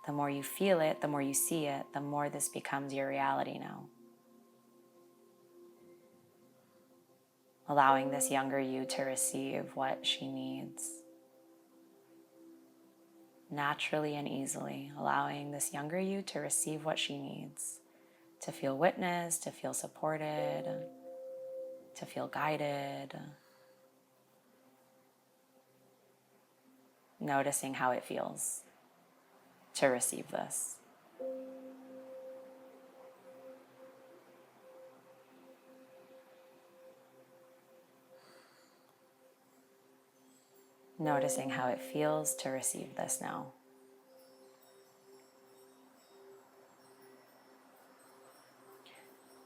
The more you feel it, the more you see it, the more this becomes your reality now. Allowing this younger you to receive what she needs. Naturally and easily, allowing this younger you to receive what she needs. To feel witnessed, to feel supported, to feel guided. Noticing how it feels to receive this. Noticing how it feels to receive this now.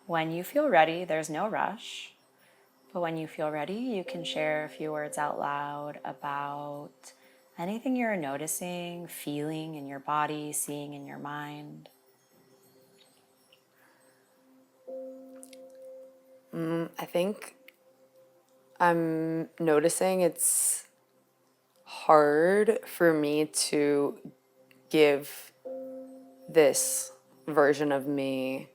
When you feel ready, there's no rush. But when you feel ready, you can share a few words out loud about anything you're noticing, feeling in your body, seeing in your mind. I think I'm noticing it's hard for me to give this version of me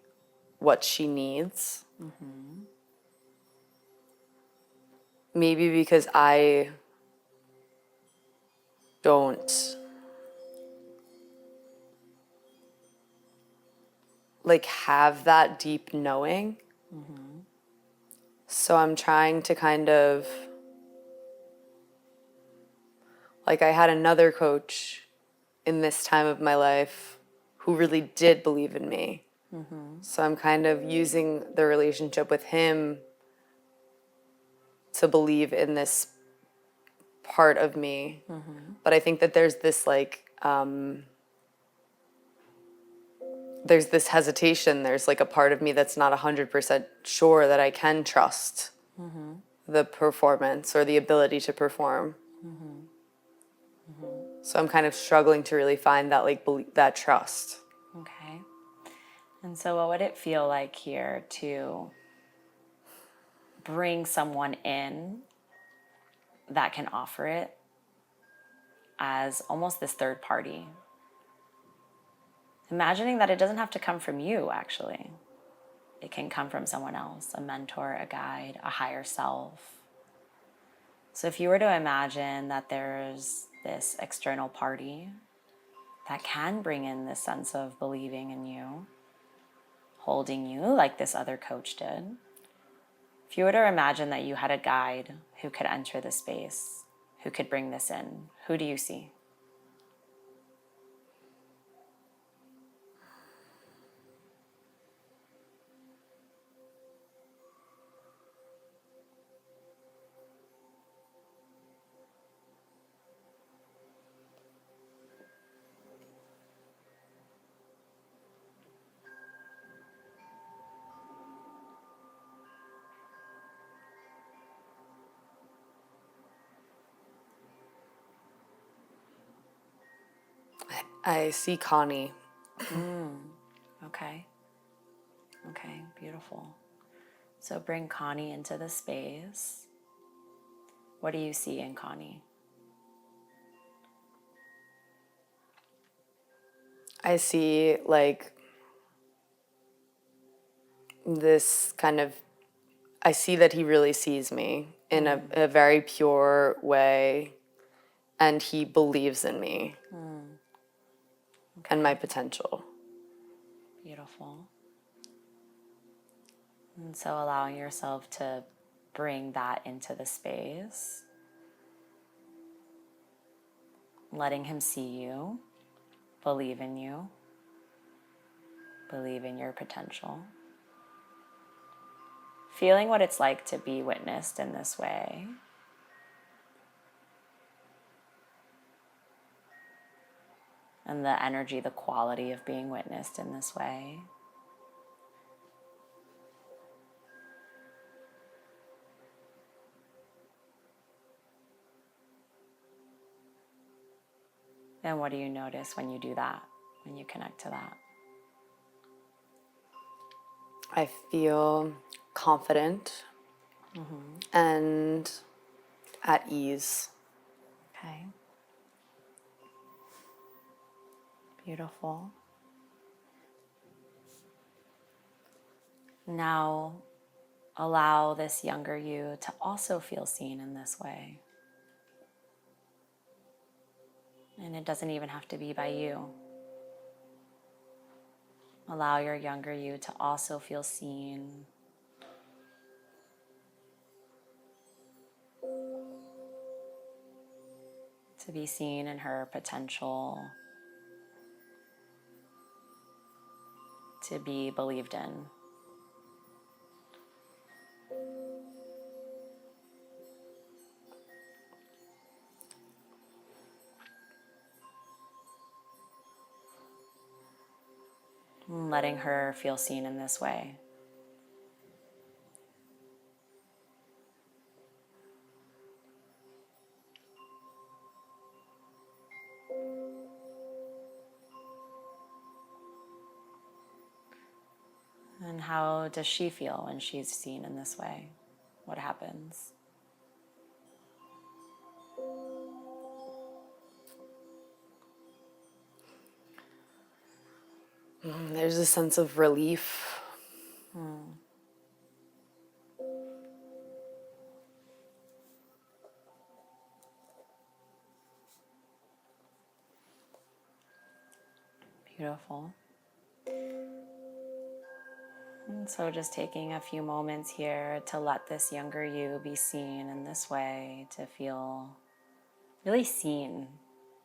what she needs. Mm-hmm. Maybe because I don't have that deep knowing. Mm-hmm. So I'm trying to kind of, I had another coach in this time of my life who really did believe in me. Mm-hmm. So I'm kind of using the relationship with him to believe in this part of me. Mm-hmm. But I think that there's this there's this hesitation. There's a part of me that's not 100% sure that I can trust mm-hmm. the performance or the ability to perform. Mm-hmm. Mm-hmm. So I'm kind of struggling to really find that that trust. Okay. And so what would it feel like here to bring someone in that can offer it as almost this third party? Imagining that it doesn't have to come from you, actually. It can come from someone else, a mentor, a guide, a higher self. So if you were to imagine that there's this external party that can bring in this sense of believing in you, holding you like this other coach did. If you were to imagine that you had a guide who could enter the space, who could bring this in? Who do you see? I see Connie. Okay. Okay, beautiful. So bring Connie into the space. What do you see in Connie? I see like this kind of, I see that he really sees me in a very pure way, and he believes in me and my potential. Beautiful. And so allowing yourself to bring that into the space, letting him see you, believe in you, believe in your potential. Feeling what it's like to be witnessed in this way. And the energy, the quality of being witnessed in this way. And what do you notice when you do that, when you connect to that? I feel confident and at ease. Okay. Beautiful. Now, allow this younger you to also feel seen in this way. And it doesn't even have to be by you. Allow your younger you to also feel seen. To be seen in her potential. To be believed in. Letting her feel seen in this way. And how does she feel when she's seen in this way? What happens? There's a sense of relief. Beautiful. And so just taking a few moments here to let this younger you be seen in this way, to feel really seen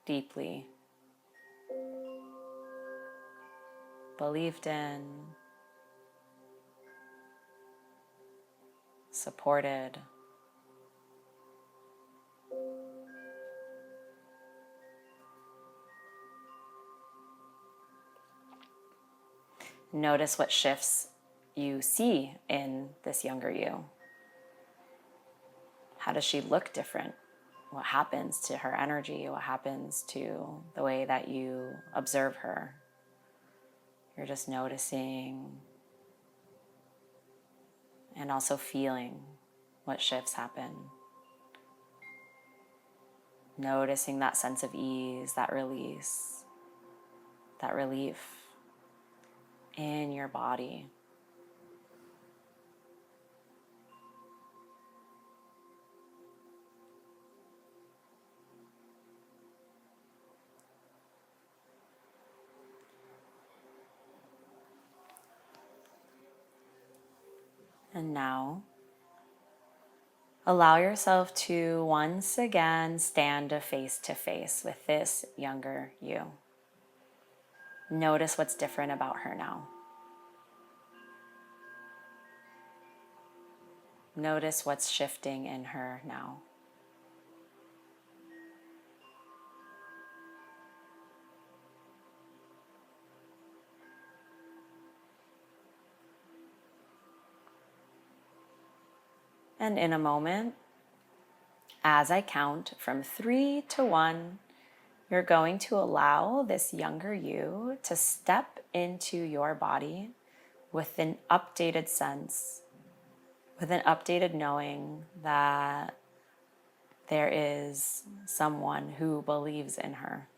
deeply, believed in, supported. Notice what shifts you see in this younger you. How does she look different? What happens to her energy? What happens to the way that you observe her? You're just noticing and also feeling what shifts happen. Noticing that sense of ease, that release, that relief in your body. And now, Allow yourself to once again stand face to face with this younger you. Notice what's different about her now. Notice what's shifting in her now. And in a moment, as I count from 3 to 1, you're going to allow this younger you to step into your body with an updated sense, with an updated knowing that there is someone who believes in her,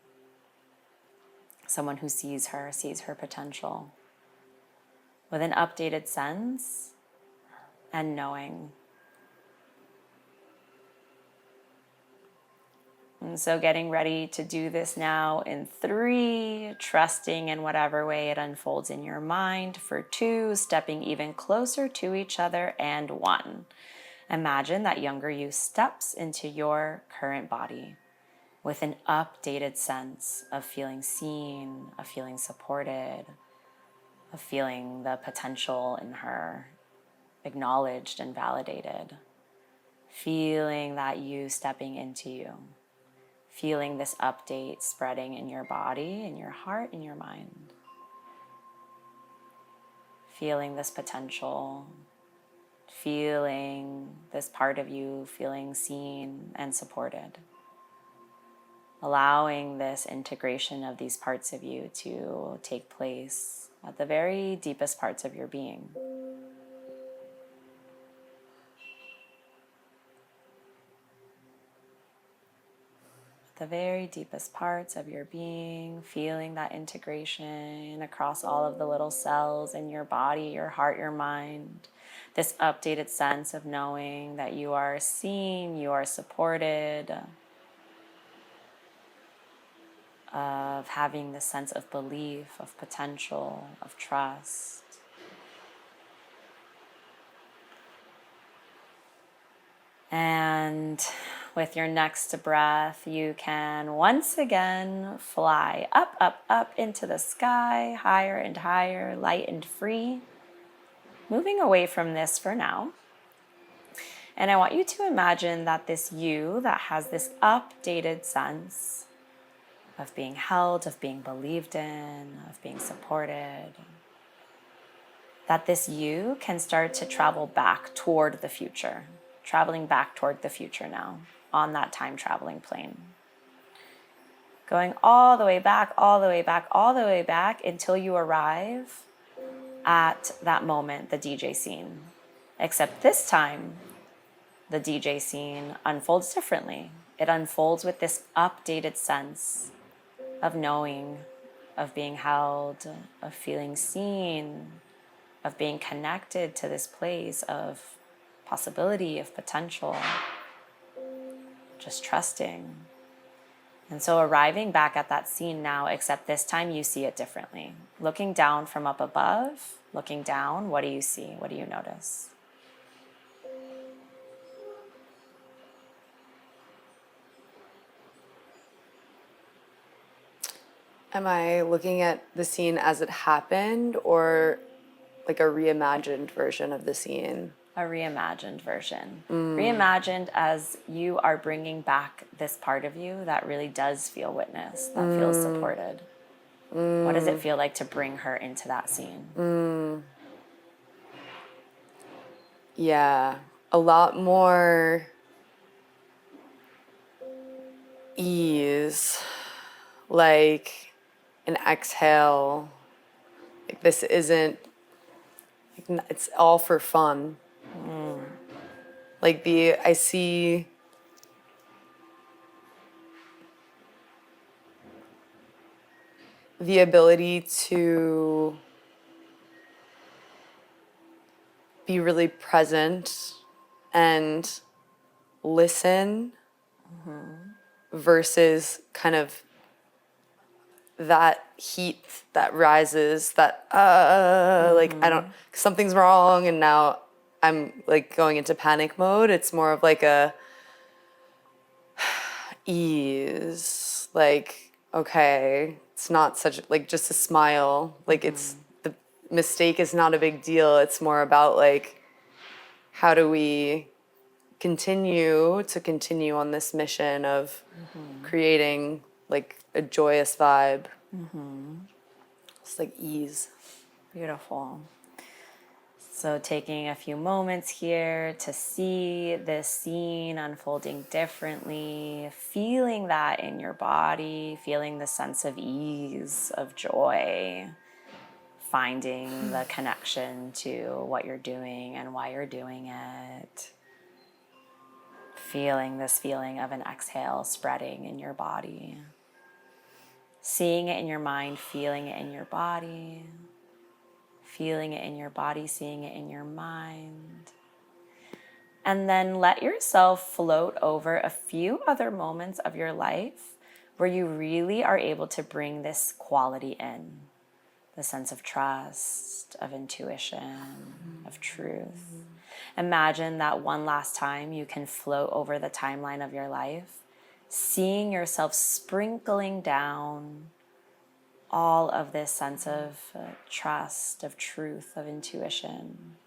someone who sees her potential, with an updated sense and knowing. And so getting ready to do this now in 3, trusting in whatever way it unfolds in your mind. For 2, stepping even closer to each other. And 1, imagine that younger you steps into your current body with an updated sense of feeling seen, of feeling supported, of feeling the potential in her acknowledged and validated. Feeling that you stepping into you. Feeling this update spreading in your body, in your heart, in your mind. Feeling this potential. Feeling this part of you feeling seen and supported. Allowing this integration of these parts of you to take place at the very deepest parts of your being. The very deepest parts of your being, feeling that integration across all of the little cells in your body, your heart, your mind. This updated sense of knowing that you are seen, you are supported, of having this sense of belief, of potential, of trust. And with your next breath, you can once again fly up, up, up into the sky, higher and higher, light and free. Moving away from this for now. And I want you to imagine that this you that has this updated sense of being held, of being believed in, of being supported, that this you can start to travel back toward the future. Traveling back toward the future now on that time traveling plane. Going all the way back, all the way back, all the way back until you arrive at that moment, the DJ scene. Except this time, the DJ scene unfolds differently. It unfolds with this updated sense of knowing, of being held, of feeling seen, of being connected to this place of possibility, of potential, just trusting. And so arriving back at that scene now, except this time you see it differently. Looking down from up above, looking down, what do you see? What do you notice? Am I looking at the scene as it happened or like a reimagined version of the scene? A reimagined version. Reimagined as you are bringing back this part of you that really does feel witnessed, that feels supported. What does it feel like to bring her into that scene? Yeah, a lot more ease, like an exhale. Like this isn't, it's all for fun. Like I see the ability to be really present and listen versus kind of that heat that rises, that like I don't, something's wrong and now I'm like going into panic mode. It's more of like a ease, like, okay, it's not such like just a smile, like it's the mistake is not a big deal. It's more about like, how do we continue on this mission of creating like a joyous vibe. It's like ease. Beautiful. So taking a few moments here to see this scene unfolding differently, feeling that in your body, feeling the sense of ease, of joy, finding the connection to what you're doing and why you're doing it. Feeling this feeling of an exhale spreading in your body. Seeing it in your mind, feeling it in your body. Feeling it in your body, seeing it in your mind. And then let yourself float over a few other moments of your life where you really are able to bring this quality in. The sense of trust, of intuition, of truth. Imagine that one last time you can float over the timeline of your life, seeing yourself sprinkling down all of this sense of trust, of truth, of intuition.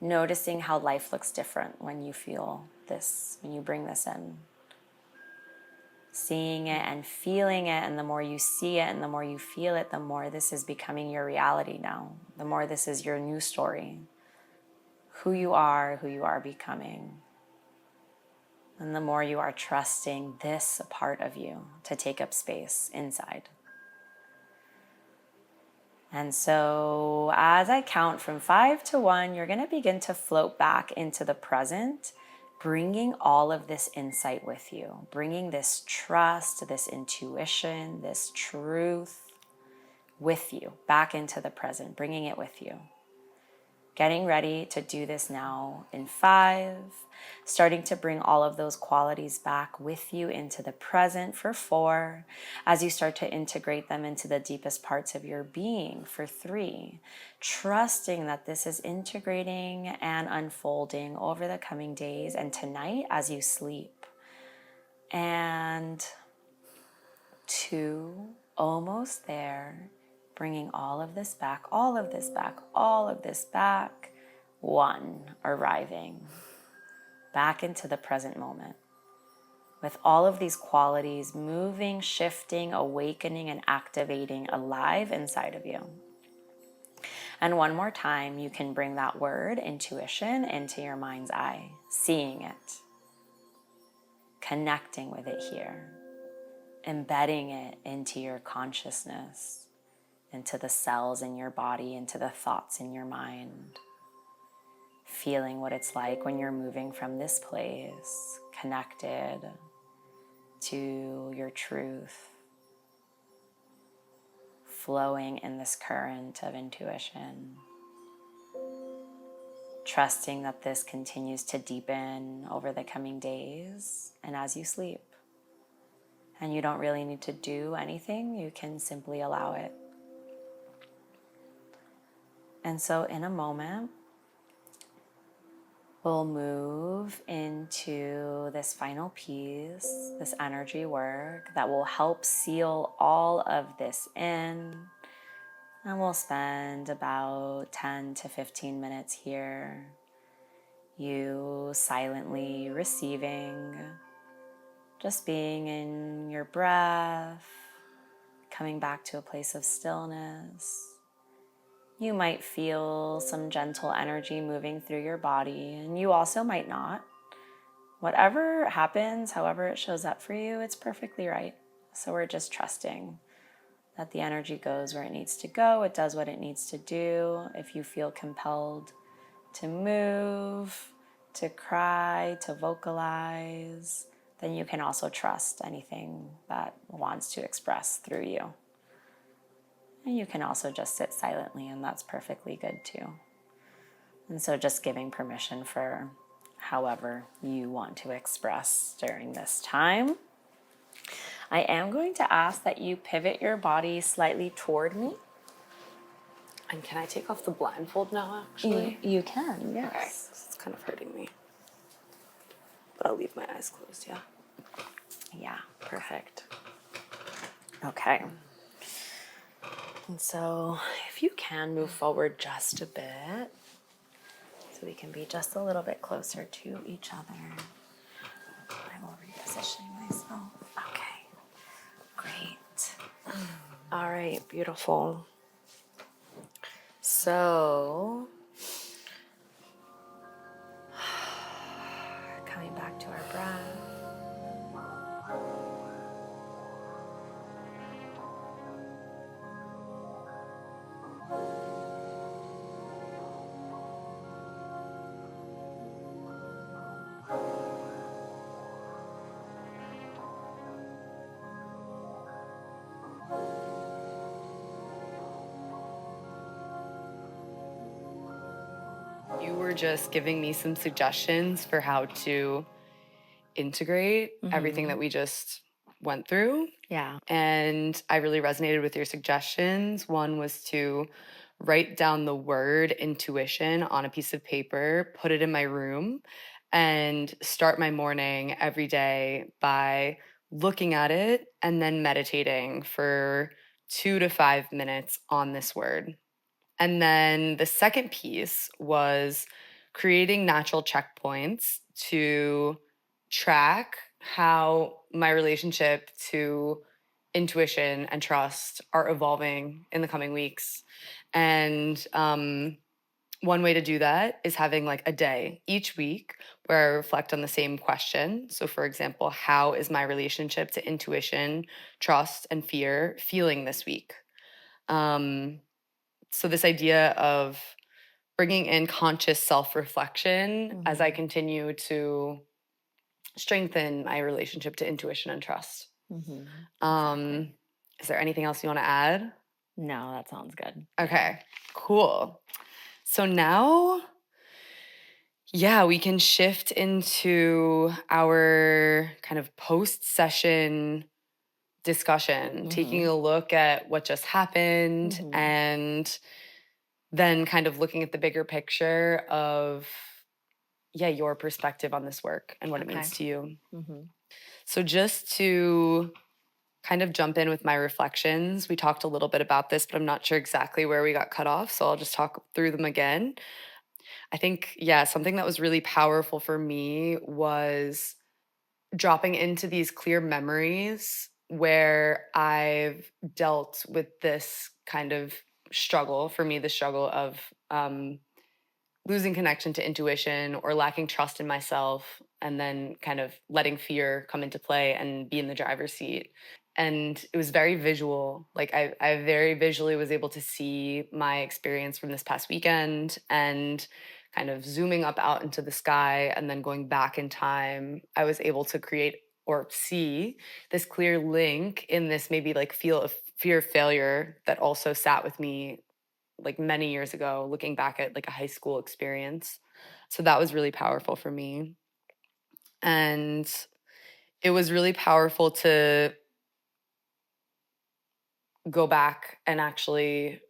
Noticing how life looks different when you feel this, when you bring this in. Seeing it and feeling it, and the more you see it and the more you feel it, the more this is becoming your reality now. The more this is your new story. Who you are becoming. And the more you are trusting this part of you to take up space inside. And so as I count from 5 to 1, you're going to begin to float back into the present, bringing all of this insight with you, bringing this trust, this intuition, this truth with you back into the present, bringing it with you. Getting ready to do this now in 5, starting to bring all of those qualities back with you into the present for 4, as you start to integrate them into the deepest parts of your being for 3, trusting that this is integrating and unfolding over the coming days and tonight as you sleep. And 2, almost there. Bringing all of this back, all of this back, all of this back. 1, arriving back into the present moment. With all of these qualities moving, shifting, awakening, and activating alive inside of you. And one more time, you can bring that word, intuition, into your mind's eye. Seeing it. Connecting with it here. Embedding it into your consciousness. Into the cells in your body, into the thoughts in your mind. Feeling what it's like when you're moving from this place, connected to your truth, flowing in this current of intuition. Trusting that this continues to deepen over the coming days and as you sleep. And you don't really need to do anything, you can simply allow it. And so in a moment, we'll move into this final piece, this energy work that will help seal all of this in. And we'll spend about 10 to 15 minutes here. You silently receiving, just being in your breath, coming back to a place of stillness. You might feel some gentle energy moving through your body, and you also might not. Whatever happens, however it shows up for you, it's perfectly right. So we're just trusting that the energy goes where it needs to go. It does what it needs to do. If you feel compelled to move, to cry, to vocalize, then you can also trust anything that wants to express through you. And you can also just sit silently, and that's perfectly good too. And so just giving permission for however you want to express during this time. I am going to ask that you pivot your body slightly toward me. And can I take off the blindfold now, actually? You can, Okay, yes. 'cause it's kind of hurting me. But I'll leave my eyes closed, yeah. Yeah, perfect. Okay. And so if you can move forward just a bit, so we can be just a little bit closer to each other. I will reposition myself. Okay, great. All right, beautiful. So, coming back to our breath. You were just giving me some suggestions for how to integrate everything that we just went through. Yeah. And I really resonated with your suggestions. One was to write down the word intuition on a piece of paper, put it in my room, and start my morning every day by looking at it and then meditating for 2 to 5 minutes on this word. And then the second piece was creating natural checkpoints to track how my relationship to intuition and trust are evolving in the coming weeks. And one way to do that is having like a day each week where I reflect on the same question. So, for example, how is my relationship to intuition, trust, and fear feeling this week? So this idea of bringing in conscious self-reflection as I continue to strengthen my relationship to intuition and trust. Is there anything else you want to add? No, that sounds good. Okay, cool. So now, yeah, we can shift into our kind of post-session discussion, taking a look at what just happened and then kind of looking at the bigger picture of, yeah, your perspective on this work and what it means to you. So just to kind of jump in with my reflections, we talked a little bit about this, but I'm not sure exactly where we got cut off, so I'll just talk through them again. I think, yeah, something that was really powerful for me was dropping into these clear memories where I've dealt with this kind of struggle, for me, the struggle of losing connection to intuition or lacking trust in myself, and then kind of letting fear come into play and be in the driver's seat. And it was very visual. Like I very visually was able to see my experience from this past weekend and kind of zooming up out into the sky and then going back in time, I was able to create or see this clear link in this maybe like feel of fear of failure that also sat with me like many years ago, looking back at like a high school experience. So that was really powerful for me. And it was really powerful to go back and actually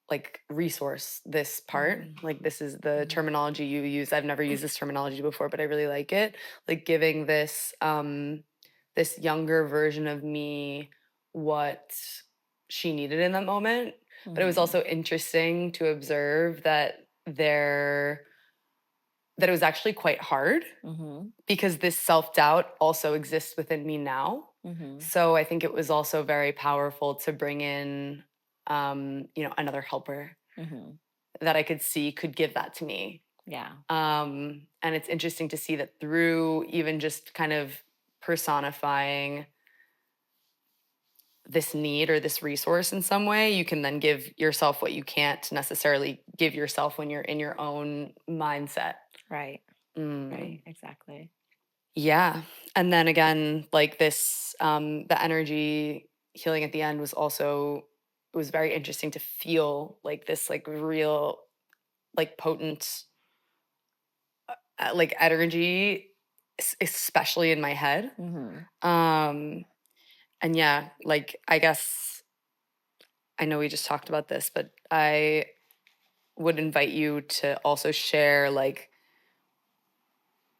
like resource this part. Like this is the terminology you use. I've never used this terminology before, but I really like it. Like giving this this younger version of me what she needed in that moment. But it was also interesting to observe that that it was actually quite hard because this self-doubt also exists within me now. So I think it was also very powerful to bring in you know, another helper that I could see could give that to me. Yeah. And it's interesting to see that through even just kind of personifying this need or this resource in some way, you can then give yourself what you can't necessarily give yourself when you're in your own mindset. Right. Right. Exactly. Yeah. And then again, like this, the energy healing at the end was also, it was very interesting to feel like this, like real, like potent, like energy, especially in my head. And yeah, like I guess I know we just talked about this, but I would invite you to also share like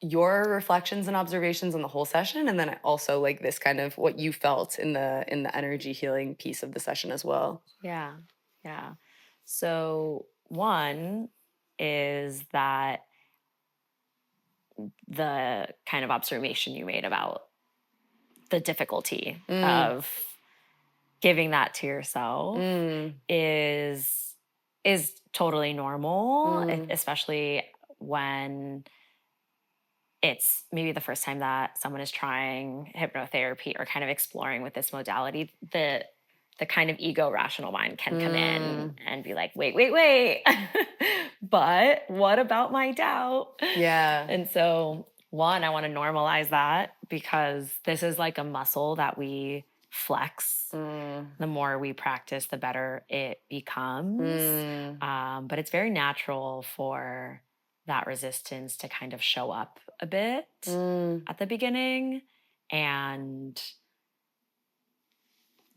your reflections and observations on the whole session, and then also like this kind of what you felt in the energy healing piece of the session as well. Yeah. Yeah. So one is that the kind of observation you made about the difficulty of giving that to yourself is totally normal, especially when it's maybe the first time that someone is trying hypnotherapy or kind of exploring with this modality. The kind of ego rational mind can come in and be like, wait. But what about my doubt? Yeah. And so one, I want to normalize that because this is like a muscle that we flex. The more we practice, the better it becomes. But it's very natural for that resistance to kind of show up a bit at the beginning, and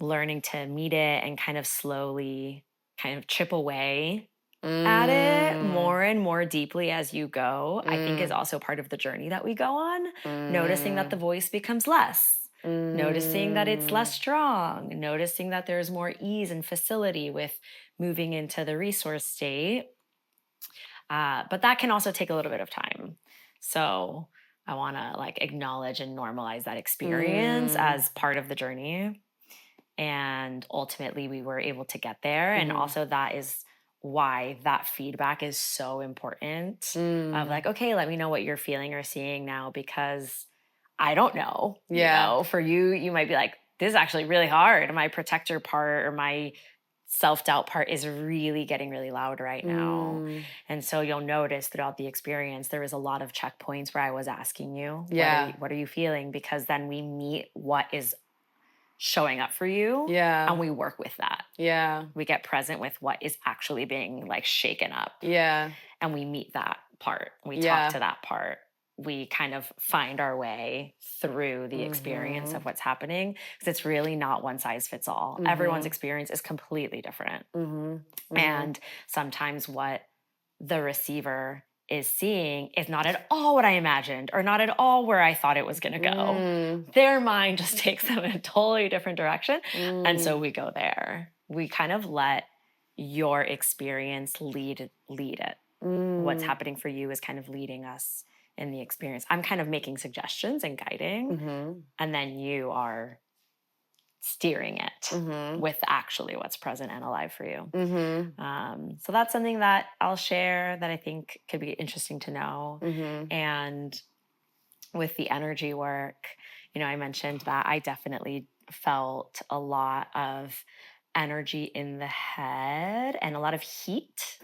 learning to meet it and kind of slowly kind of chip away at it more and more deeply as you go, I think is also part of the journey that we go on. Noticing that the voice becomes less, noticing that it's less strong, noticing that there's more ease and facility with moving into the resource state. But that can also take a little bit of time. So I want to like acknowledge and normalize that experience as part of the journey. And ultimately we were able to get there. And also that is why that feedback is so important of like, okay, let me know what you're feeling or seeing now, because I don't know. Yeah. You know, for you, you might be like, this is actually really hard. My protector part or my self-doubt part is really getting really loud right now. And so you'll notice throughout the experience, there was a lot of checkpoints where I was asking you, what are you feeling? Because then we meet what is showing up for you. Yeah. And we work with that. Yeah. We get present with what is actually being like shaken up. Yeah. And we meet that part. We talk to that part. We kind of find our way through the experience of what's happening, because it's really not one size fits all. Everyone's experience is completely different. And sometimes what the receiver is seeing is not at all what I imagined or not at all where I thought it was going to go. Their mind just takes them in a totally different direction. And so we go there. We kind of let your experience lead it. What's happening for you is kind of leading us in the experience. I'm kind of making suggestions and guiding, and then you are steering it with actually what's present and alive for you. So that's something that I'll share that I think could be interesting to know. And with the energy work, you know, I mentioned that I definitely felt a lot of energy in the head and a lot of heat.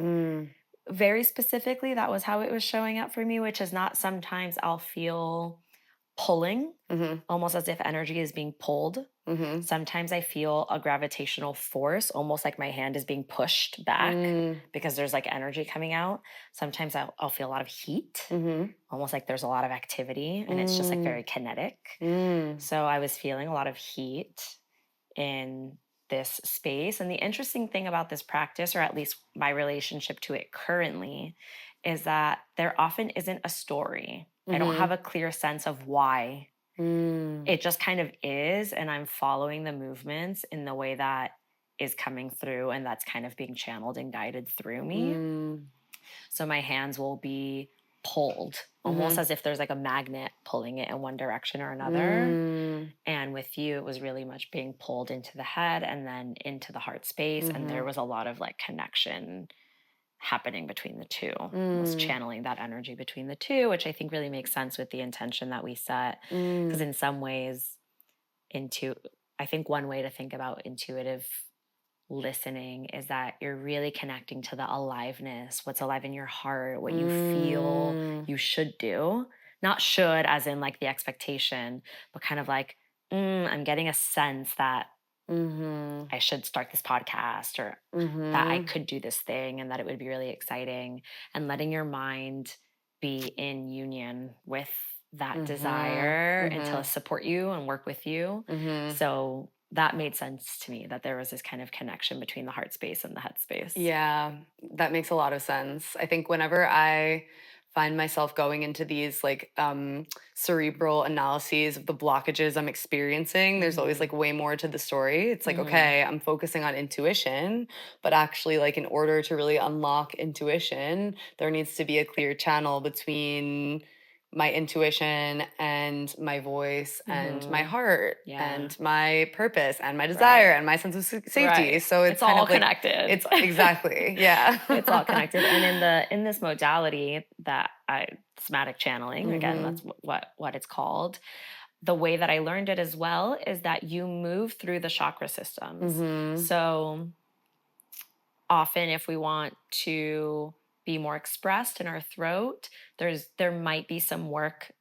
Very specifically, that was how it was showing up for me, which is not sometimes I'll feel pulling, almost as if energy is being pulled. Sometimes I feel a gravitational force, almost like my hand is being pushed back because there's like energy coming out. Sometimes I'll feel a lot of heat, almost like there's a lot of activity, and it's just like very kinetic. So I was feeling a lot of heat in this space. And the interesting thing about this practice, or at least my relationship to it currently, is that there often isn't a story. I don't have a clear sense of why. It just kind of is, and I'm following the movements in the way that is coming through, and that's kind of being channeled and guided through me. So my hands will be pulled, almost as if there's like a magnet pulling it in one direction or another. And with you, it was really much being pulled into the head and then into the heart space. And there was a lot of like connection happening between the two. Was channeling that energy between the two, which I think really makes sense with the intention that we set. Because in some ways, I think one way to think about intuitive listening is that you're really connecting to the aliveness, what's alive in your heart, what you feel you should do. Not should as in like the expectation, but kind of like, I'm getting a sense that I should start this podcast, or that I could do this thing and that it would be really exciting, and letting your mind be in union with that desire and to support you and work with you. So that made sense to me, that there was this kind of connection between the heart space and the head space. Yeah, that makes a lot of sense. I think whenever I find myself going into these like cerebral analyses of the blockages I'm experiencing, there's always like way more to the story. It's like, okay, I'm focusing on intuition, but actually like in order to really unlock intuition, there needs to be a clear channel between my intuition and my voice and my heart and my purpose and my desire and my sense of safety. Right. So it's all kind of like, connected. it's exactly, yeah. It's all connected. And in this modality that somatic channeling, again, that's what it's called. The way that I learned it as well is that you move through the chakra systems. So often if we want to be more expressed in our throat, there might be some work,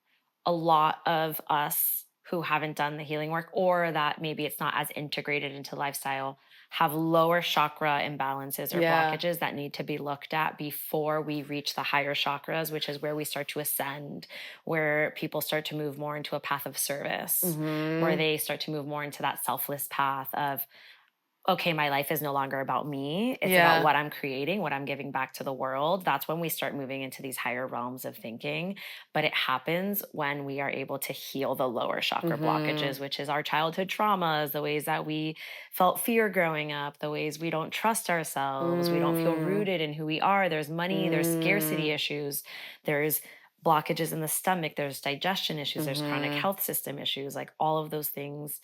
a lot of us who haven't done the healing work, or that maybe it's not as integrated into lifestyle, have lower chakra imbalances or blockages that need to be looked at before we reach the higher chakras, which is where we start to ascend, where people start to move more into a path of service, where they start to move more into that selfless path of, okay, my life is no longer about me. It's about what I'm creating, what I'm giving back to the world. That's when we start moving into these higher realms of thinking. But it happens when we are able to heal the lower chakra blockages, which is our childhood traumas, the ways that we felt fear growing up, the ways we don't trust ourselves, we don't feel rooted in who we are. There's money, there's scarcity issues, there's blockages in the stomach, there's digestion issues, there's chronic health system issues, like all of those things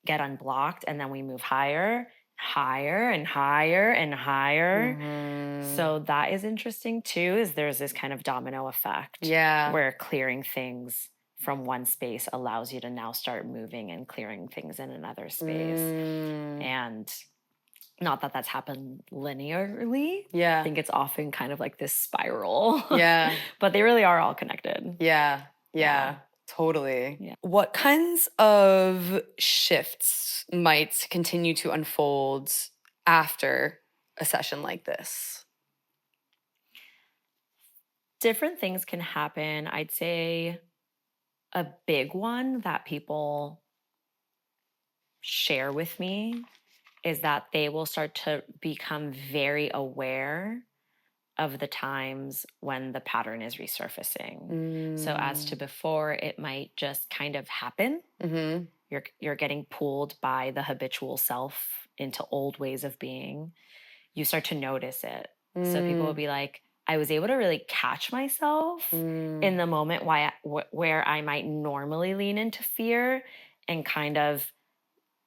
get unblocked, and then we move higher and higher. So that is interesting too, is there's this kind of domino effect where clearing things from one space allows you to now start moving and clearing things in another space. And not that that's happened linearly. I think it's often kind of like this spiral. But they really are all connected. Totally. What kinds of shifts might continue to unfold after a session like this? Different things can happen. I'd say a big one that people share with me is that they will start to become very aware of the times when the pattern is resurfacing. So as to before, it might just kind of happen. You're getting pulled by the habitual self into old ways of being. You start to notice it. So people will be like, I was able to really catch myself in the moment where I might normally lean into fear, and kind of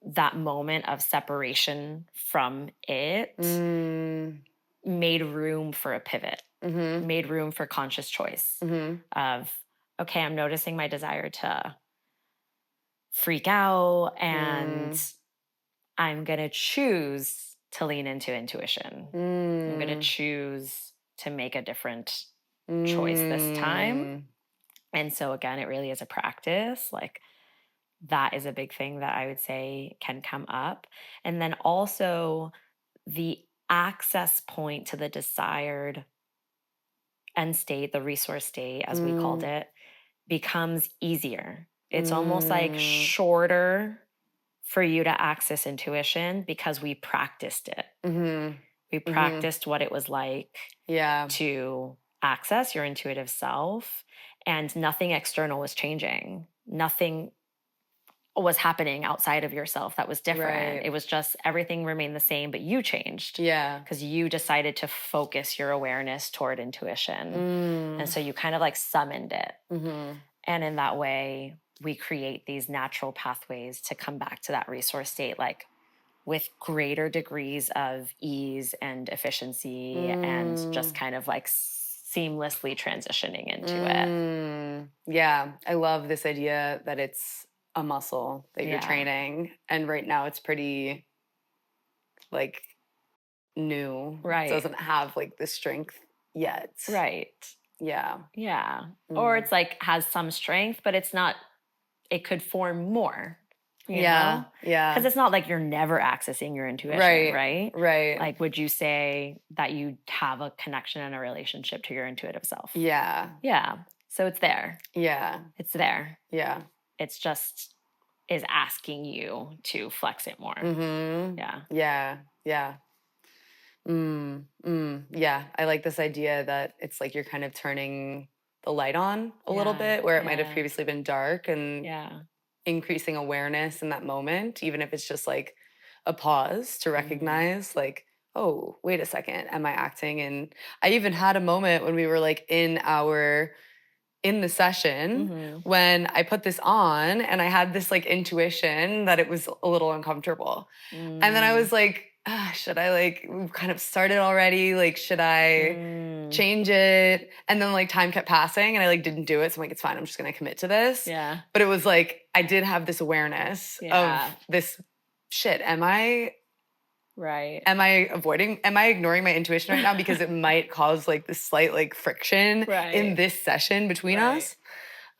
that moment of separation from it made room for a pivot, made room for conscious choice of, okay, I'm noticing my desire to freak out, and I'm going to choose to lean into intuition. I'm going to choose to make a different choice this time. And so again, it really is a practice. Like, that is a big thing that I would say can come up. And then also the access point to the desired end state, the resource state, as we called it, becomes easier. It's almost like shorter for you to access intuition because we practiced it. We practiced what it was like to access your intuitive self, and nothing external was changing. Nothing was happening outside of yourself that was different. It was just everything remained the same, but you changed. Because you decided to focus your awareness toward intuition. And so you kind of like summoned it. And in that way, we create these natural pathways to come back to that resource state, like with greater degrees of ease and efficiency, and just kind of like seamlessly transitioning into it. Yeah, I love this idea that it's a muscle that you're training, and right now it's pretty like new. It doesn't have like the strength yet. Or it's like has some strength, but it's not, it could form more, you know? Because it's not like you're never accessing your intuition, right? Like, would you say that you have a connection and a relationship to your intuitive self? So it's there. It's there. It's just is asking you to flex it more. Yeah. Yeah. Yeah. I like this idea that it's like you're kind of turning the light on a little bit where it might have previously been dark, and increasing awareness in that moment, even if it's just like a pause to recognize like, oh, wait a second, am I acting? And I even had a moment when we were like in the session when I put this on and I had this like intuition that it was a little uncomfortable. And then I was like, should I like, we've kind of started already? Like, should I change it? And then like time kept passing and I like didn't do it. So I'm like, it's fine. I'm just going to commit to this. Yeah. But it was like, I did have this awareness of this shit. Am I ignoring my intuition right now because it might cause like this slight like friction in this session between us?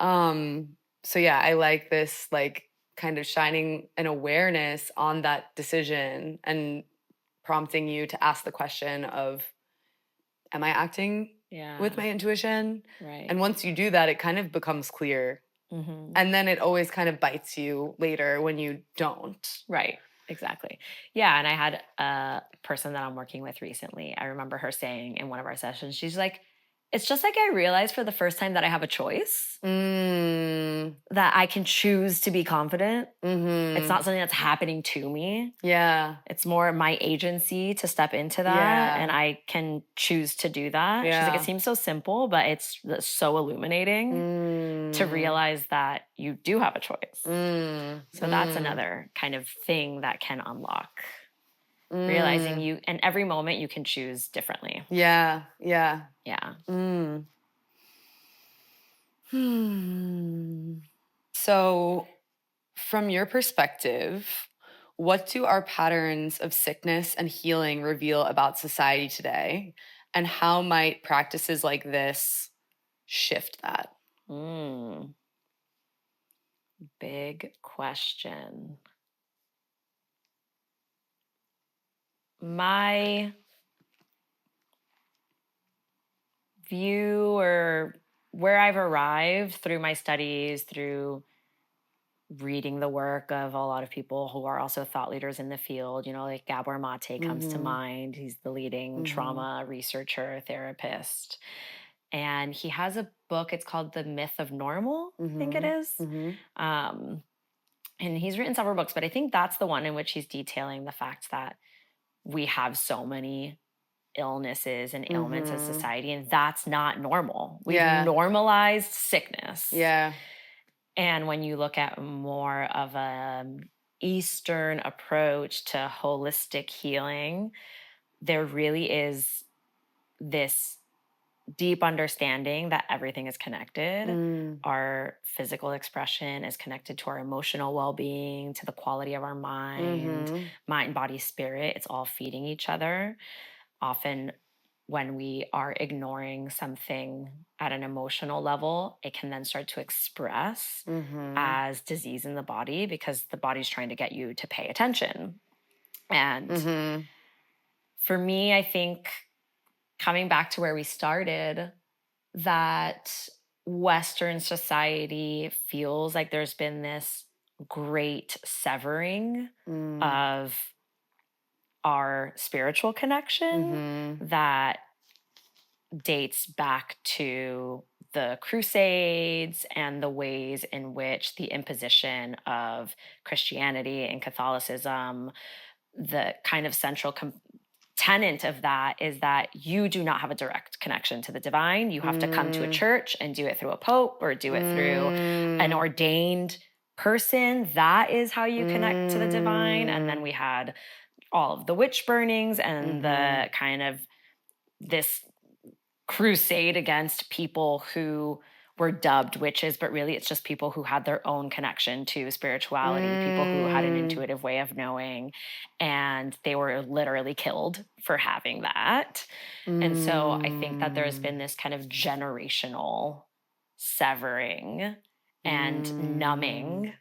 So yeah, I like this like kind of shining an awareness on that decision and prompting you to ask the question of, am I acting with my intuition? And once you do that, it kind of becomes clear. And then it always kind of bites you later when you don't. Right. Exactly. Yeah. And I had a person that I'm working with recently. I remember her saying in one of our sessions, she's like, it's just like I realized for the first time that I have a choice, that I can choose to be confident. It's not something that's happening to me. Yeah. It's more my agency to step into that, and I can choose to do that. She's like, it seems so simple, but it's so illuminating to realize that you do have a choice. So that's another kind of thing that can unlock. Realizing you, and every moment you can choose differently. Yeah. So, from your perspective, what do our patterns of sickness and healing reveal about society today? And how might practices like this shift that? Big question. My view, or where I've arrived through my studies, through reading the work of a lot of people who are also thought leaders in the field, like Gabor Mate comes to mind. He's the leading trauma researcher, therapist. And he has a book, it's called The Myth of Normal, I think it is. And he's written several books, but I think that's the one in which he's detailing the fact that we have so many illnesses and ailments as society, and that's not normal. We've normalized sickness. Yeah. And when you look at more of an Eastern approach to holistic healing, there really is this deep understanding that everything is connected. Our physical expression is connected to our emotional well-being, to the quality of our mind, body, spirit. It's all feeding each other. Often when we are ignoring something at an emotional level, it can then start to express as disease in the body, because the body's trying to get you to pay attention. And for me, I think, coming back to where we started, that Western society feels like there's been this great severing of our spiritual connection that dates back to the Crusades and the ways in which the imposition of Christianity and Catholicism, the kind of central tenet of that is that you do not have a direct connection to the divine. You have to come to a church and do it through a pope or do it through an ordained person. That is how you connect to the divine. And then we had all of the witch burnings and the kind of this crusade against people who were dubbed witches, but really it's just people who had their own connection to spirituality, people who had an intuitive way of knowing, and they were literally killed for having that. And so I think that there's been this kind of generational severing and numbing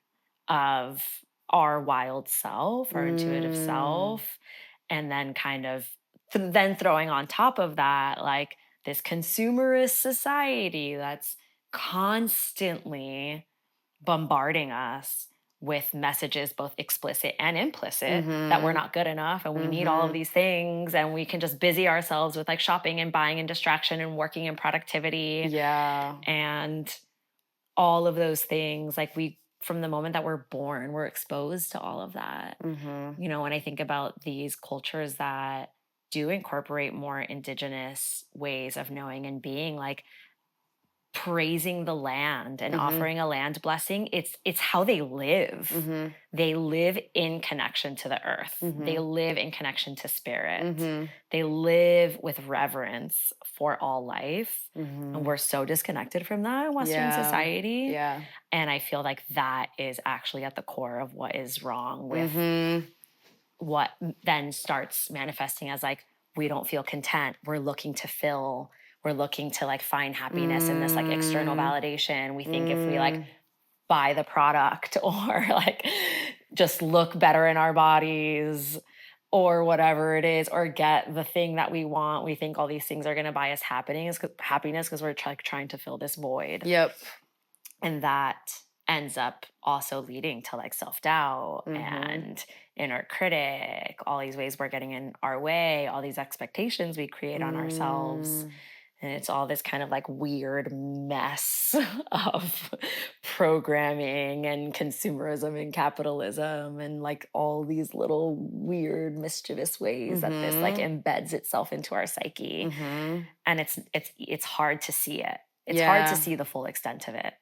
of our wild self, our intuitive self, and then kind of then throwing on top of that, like, this consumerist society that's constantly bombarding us with messages both explicit and implicit that we're not good enough and we need all of these things, and we can just busy ourselves with like shopping and buying and distraction and working and productivity. Yeah. And all of those things, like from the moment that we're born, we're exposed to all of that. You know, when I think about these cultures that do incorporate more indigenous ways of knowing and being, like praising the land and offering a land blessing, it's how they live. They live in connection to the earth. They live in connection to spirit. They live with reverence for all life. And we're so disconnected from that in Western society. Yeah. And I feel like that is actually at the core of what is wrong with what then starts manifesting as like, we don't feel content. We're looking to fill. We're looking to like find happiness in this like external validation. We think if we like buy the product or like just look better in our bodies or whatever it is, or get the thing that we want, we think all these things are going to buy us happiness because we're trying to fill this void. Yep. And that ends up also leading to like self-doubt and inner critic, all these ways we're getting in our way, all these expectations we create on ourselves. And it's all this kind of like weird mess of programming and consumerism and capitalism and like all these little weird mischievous ways that this like embeds itself into our psyche. And it's hard to see it. It's hard to see the full extent of it.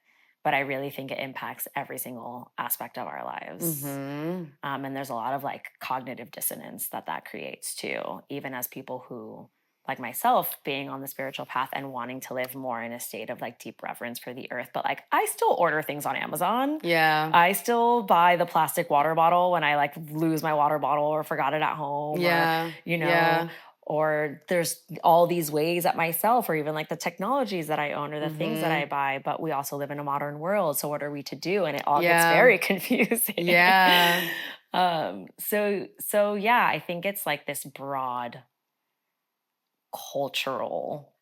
But I really think it impacts every single aspect of our lives. And there's a lot of like cognitive dissonance that creates too, even as people who, like myself, being on the spiritual path and wanting to live more in a state of like deep reverence for the earth. But like, I still order things on Amazon. Yeah. I still buy the plastic water bottle when I like lose my water bottle or forgot it at home. Yeah. Or, you know, or there's all these ways at myself, or even like the technologies that I own or the things that I buy. But we also live in a modern world. So what are we to do? And it all gets very confusing. Yeah. So yeah, I think it's like this broad cultural,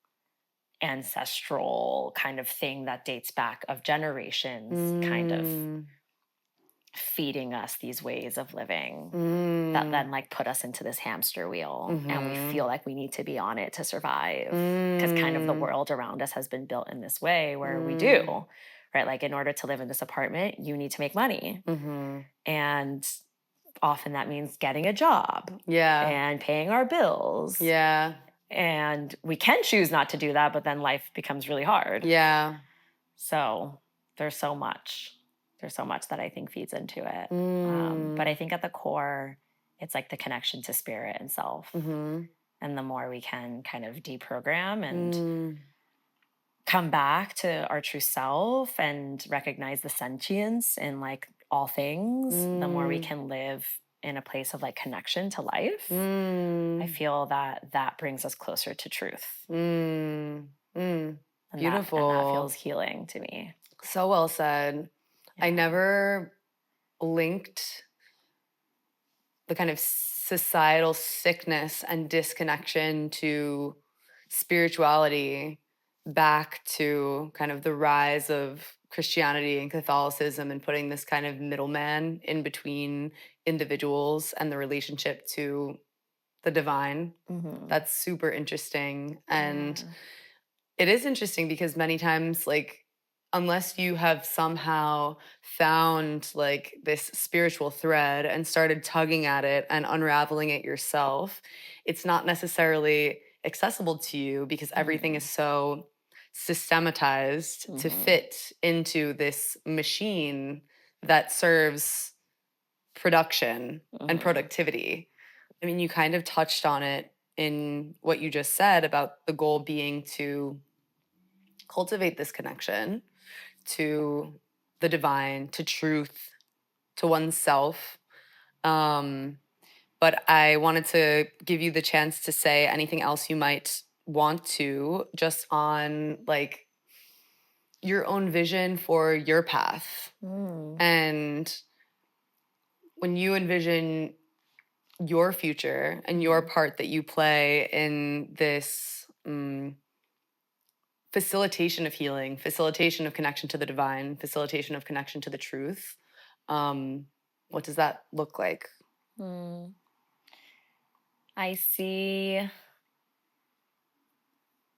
ancestral kind of thing that dates back of generations, kind of feeding us these ways of living that then like put us into this hamster wheel, and we feel like we need to be on it to survive, because kind of the world around us has been built in this way where we do, right? Like, in order to live in this apartment, you need to make money. And often that means getting a job and paying our bills. And we can choose not to do that, but then life becomes really hard. So there's so much that I think feeds into it. But I think at the core, it's like the connection to spirit and self. And the more we can kind of deprogram and come back to our true self and recognize the sentience in like all things, the more we can live in a place of like connection to life. I feel that brings us closer to truth. And Beautiful. That feels healing to me. So well said. I never linked the kind of societal sickness and disconnection to spirituality back to kind of the rise of Christianity and Catholicism, and putting this kind of middleman in between individuals and the relationship to the divine. That's super interesting. And it is interesting because many times, like, unless you have somehow found like this spiritual thread and started tugging at it and unraveling it yourself, it's not necessarily accessible to you because everything is so systematized to fit into this machine that serves production and productivity. I mean, you kind of touched on it in what you just said about the goal being to cultivate this connection to the divine, to truth, to oneself. But I wanted to give you the chance to say anything else you might want to, just on like your own vision for your path. And when you envision your future and your part that you play in this facilitation of healing, facilitation of connection to the divine, facilitation of connection to the truth, What does that look like? I see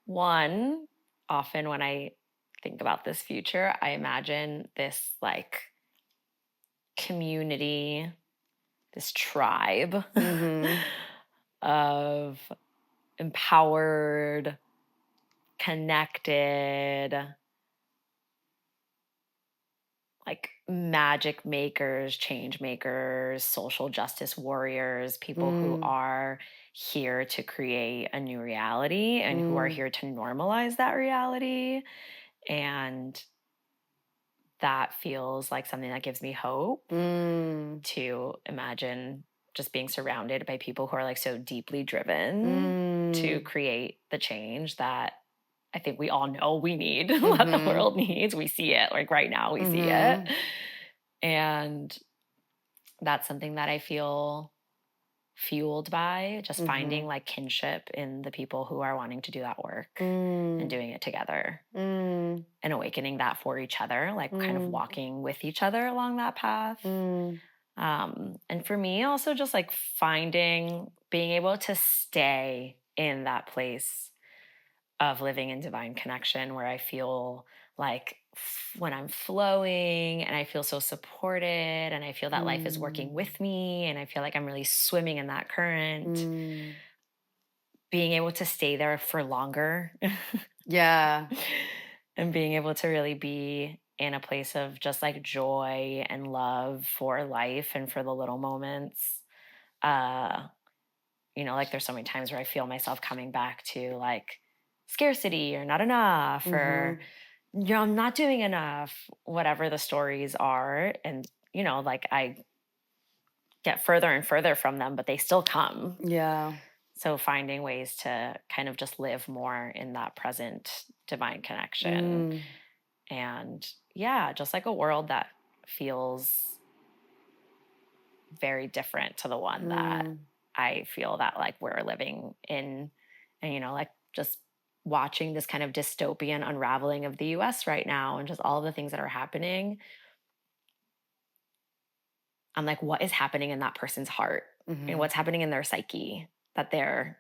one, often when I think about this future, I imagine this like community, this tribe of empowered, connected, like magic makers, change makers, social justice warriors, people who are here to create a new reality and who are here to normalize that reality. And that feels like something that gives me hope to imagine just being surrounded by people who are like so deeply driven to create the change that I think we all know we need, that the world needs. We see it, like right now we see it. And that's something that I feel fueled by, just finding like kinship in the people who are wanting to do that work and doing it together and awakening that for each other, like kind of walking with each other along that path. And for me, also just like being able to stay in that place of living in divine connection where I feel like when I'm flowing and I feel so supported and I feel that life is working with me and I feel like I'm really swimming in that current, being able to stay there for longer. Yeah. And being able to really be in a place of just like joy and love for life and for the little moments. Like there's so many times where I feel myself coming back to like scarcity or not enough or I'm not doing enough, whatever the stories are. And, like I get further and further from them, but they still come. Yeah. So finding ways to kind of just live more in that present divine connection. And yeah, just like a world that feels very different to the one that I feel that like we're living in. And, like just watching this kind of dystopian unraveling of the US right now and just all of the things that are happening. I'm like, what is happening in that person's heart and what's happening in their psyche that they're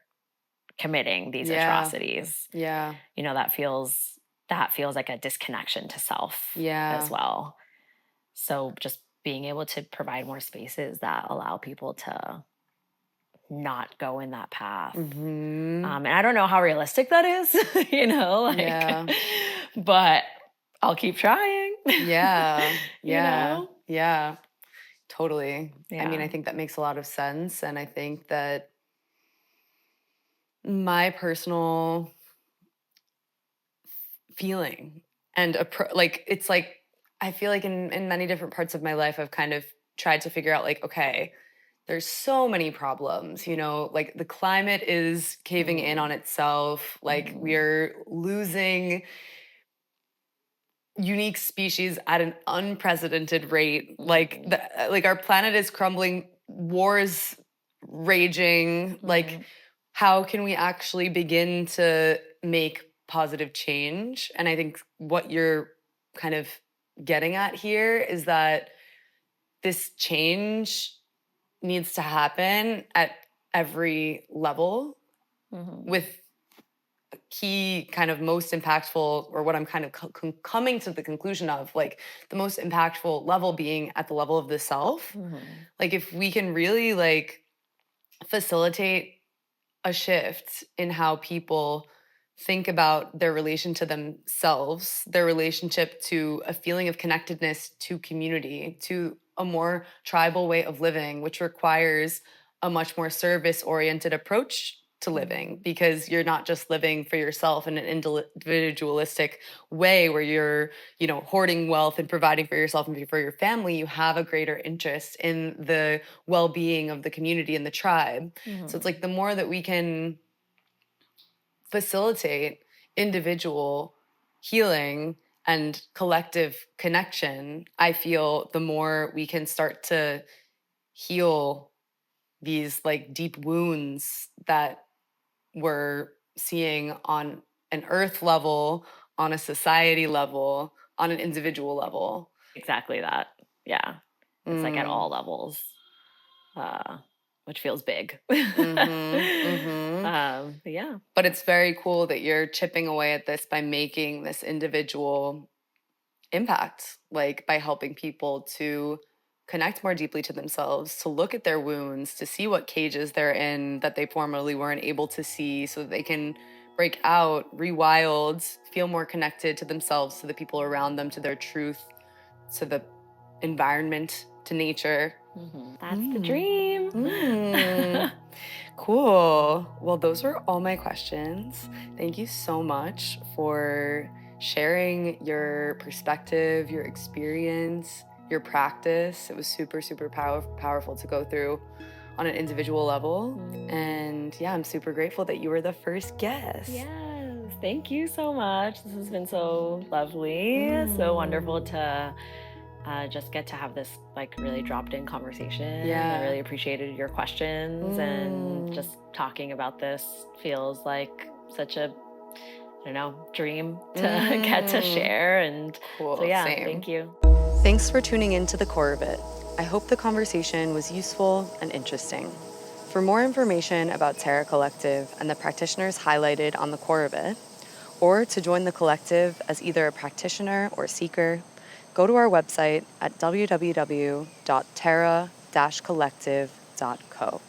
committing these atrocities? Yeah. That feels like a disconnection to self as well. So just being able to provide more spaces that allow people to not go in that path. And I don't know how realistic that is, but I'll keep trying. Yeah. Yeah. Yeah. Totally. Yeah. I mean, I think that makes a lot of sense. And I think that my personal feeling and it's like, I feel like in many different parts of my life, I've kind of tried to figure out like, okay, there's so many problems, like the climate is caving in on itself. Like we're losing unique species at an unprecedented rate. Like our planet is crumbling, wars raging. Like how can we actually begin to make positive change? And I think what you're kind of getting at here is that this change needs to happen at every level with key kind of most impactful, or what I'm kind of coming to the conclusion of, like the most impactful level being at the level of the self. Like if we can really like facilitate a shift in how people think about their relation to themselves, their relationship to a feeling of connectedness to community, to a more tribal way of living, which requires a much more service-oriented approach to living, because you're not just living for yourself in an individualistic way where you're, hoarding wealth and providing for yourself and for your family. You have a greater interest in the well-being of the community and the tribe. So it's like the more that we can facilitate individual healing and collective connection, I feel the more we can start to heal these like deep wounds that we're seeing on an earth level, on a society level, on an individual level. Exactly that. Yeah. It's like at all levels, which feels big. But yeah. But it's very cool that you're chipping away at this by making this individual impact, like by helping people to connect more deeply to themselves, to look at their wounds, to see what cages they're in that they formerly weren't able to see, so that they can break out, rewild, feel more connected to themselves, to the people around them, to their truth, to the environment, to nature. That's the dream. Cool. Well, those are all my questions. Thank you so much for sharing your perspective, your experience, your practice. It was super, super powerful to go through on an individual level. And yeah, I'm super grateful that you were the first guest. Yes, thank you so much. This has been so lovely, so wonderful to just get to have this like really dropped in conversation. Yeah. I really appreciated your questions, and just talking about this feels like such a, I don't know, dream to get to share. And Cool. so yeah, Same. thank you. Thanks for tuning in to the core of it. I hope the conversation was useful and interesting. For more information about TERRA Collective and the practitioners highlighted on the core of it, or to join the collective as either a practitioner or seeker, go to our website at www.terra-collective.co.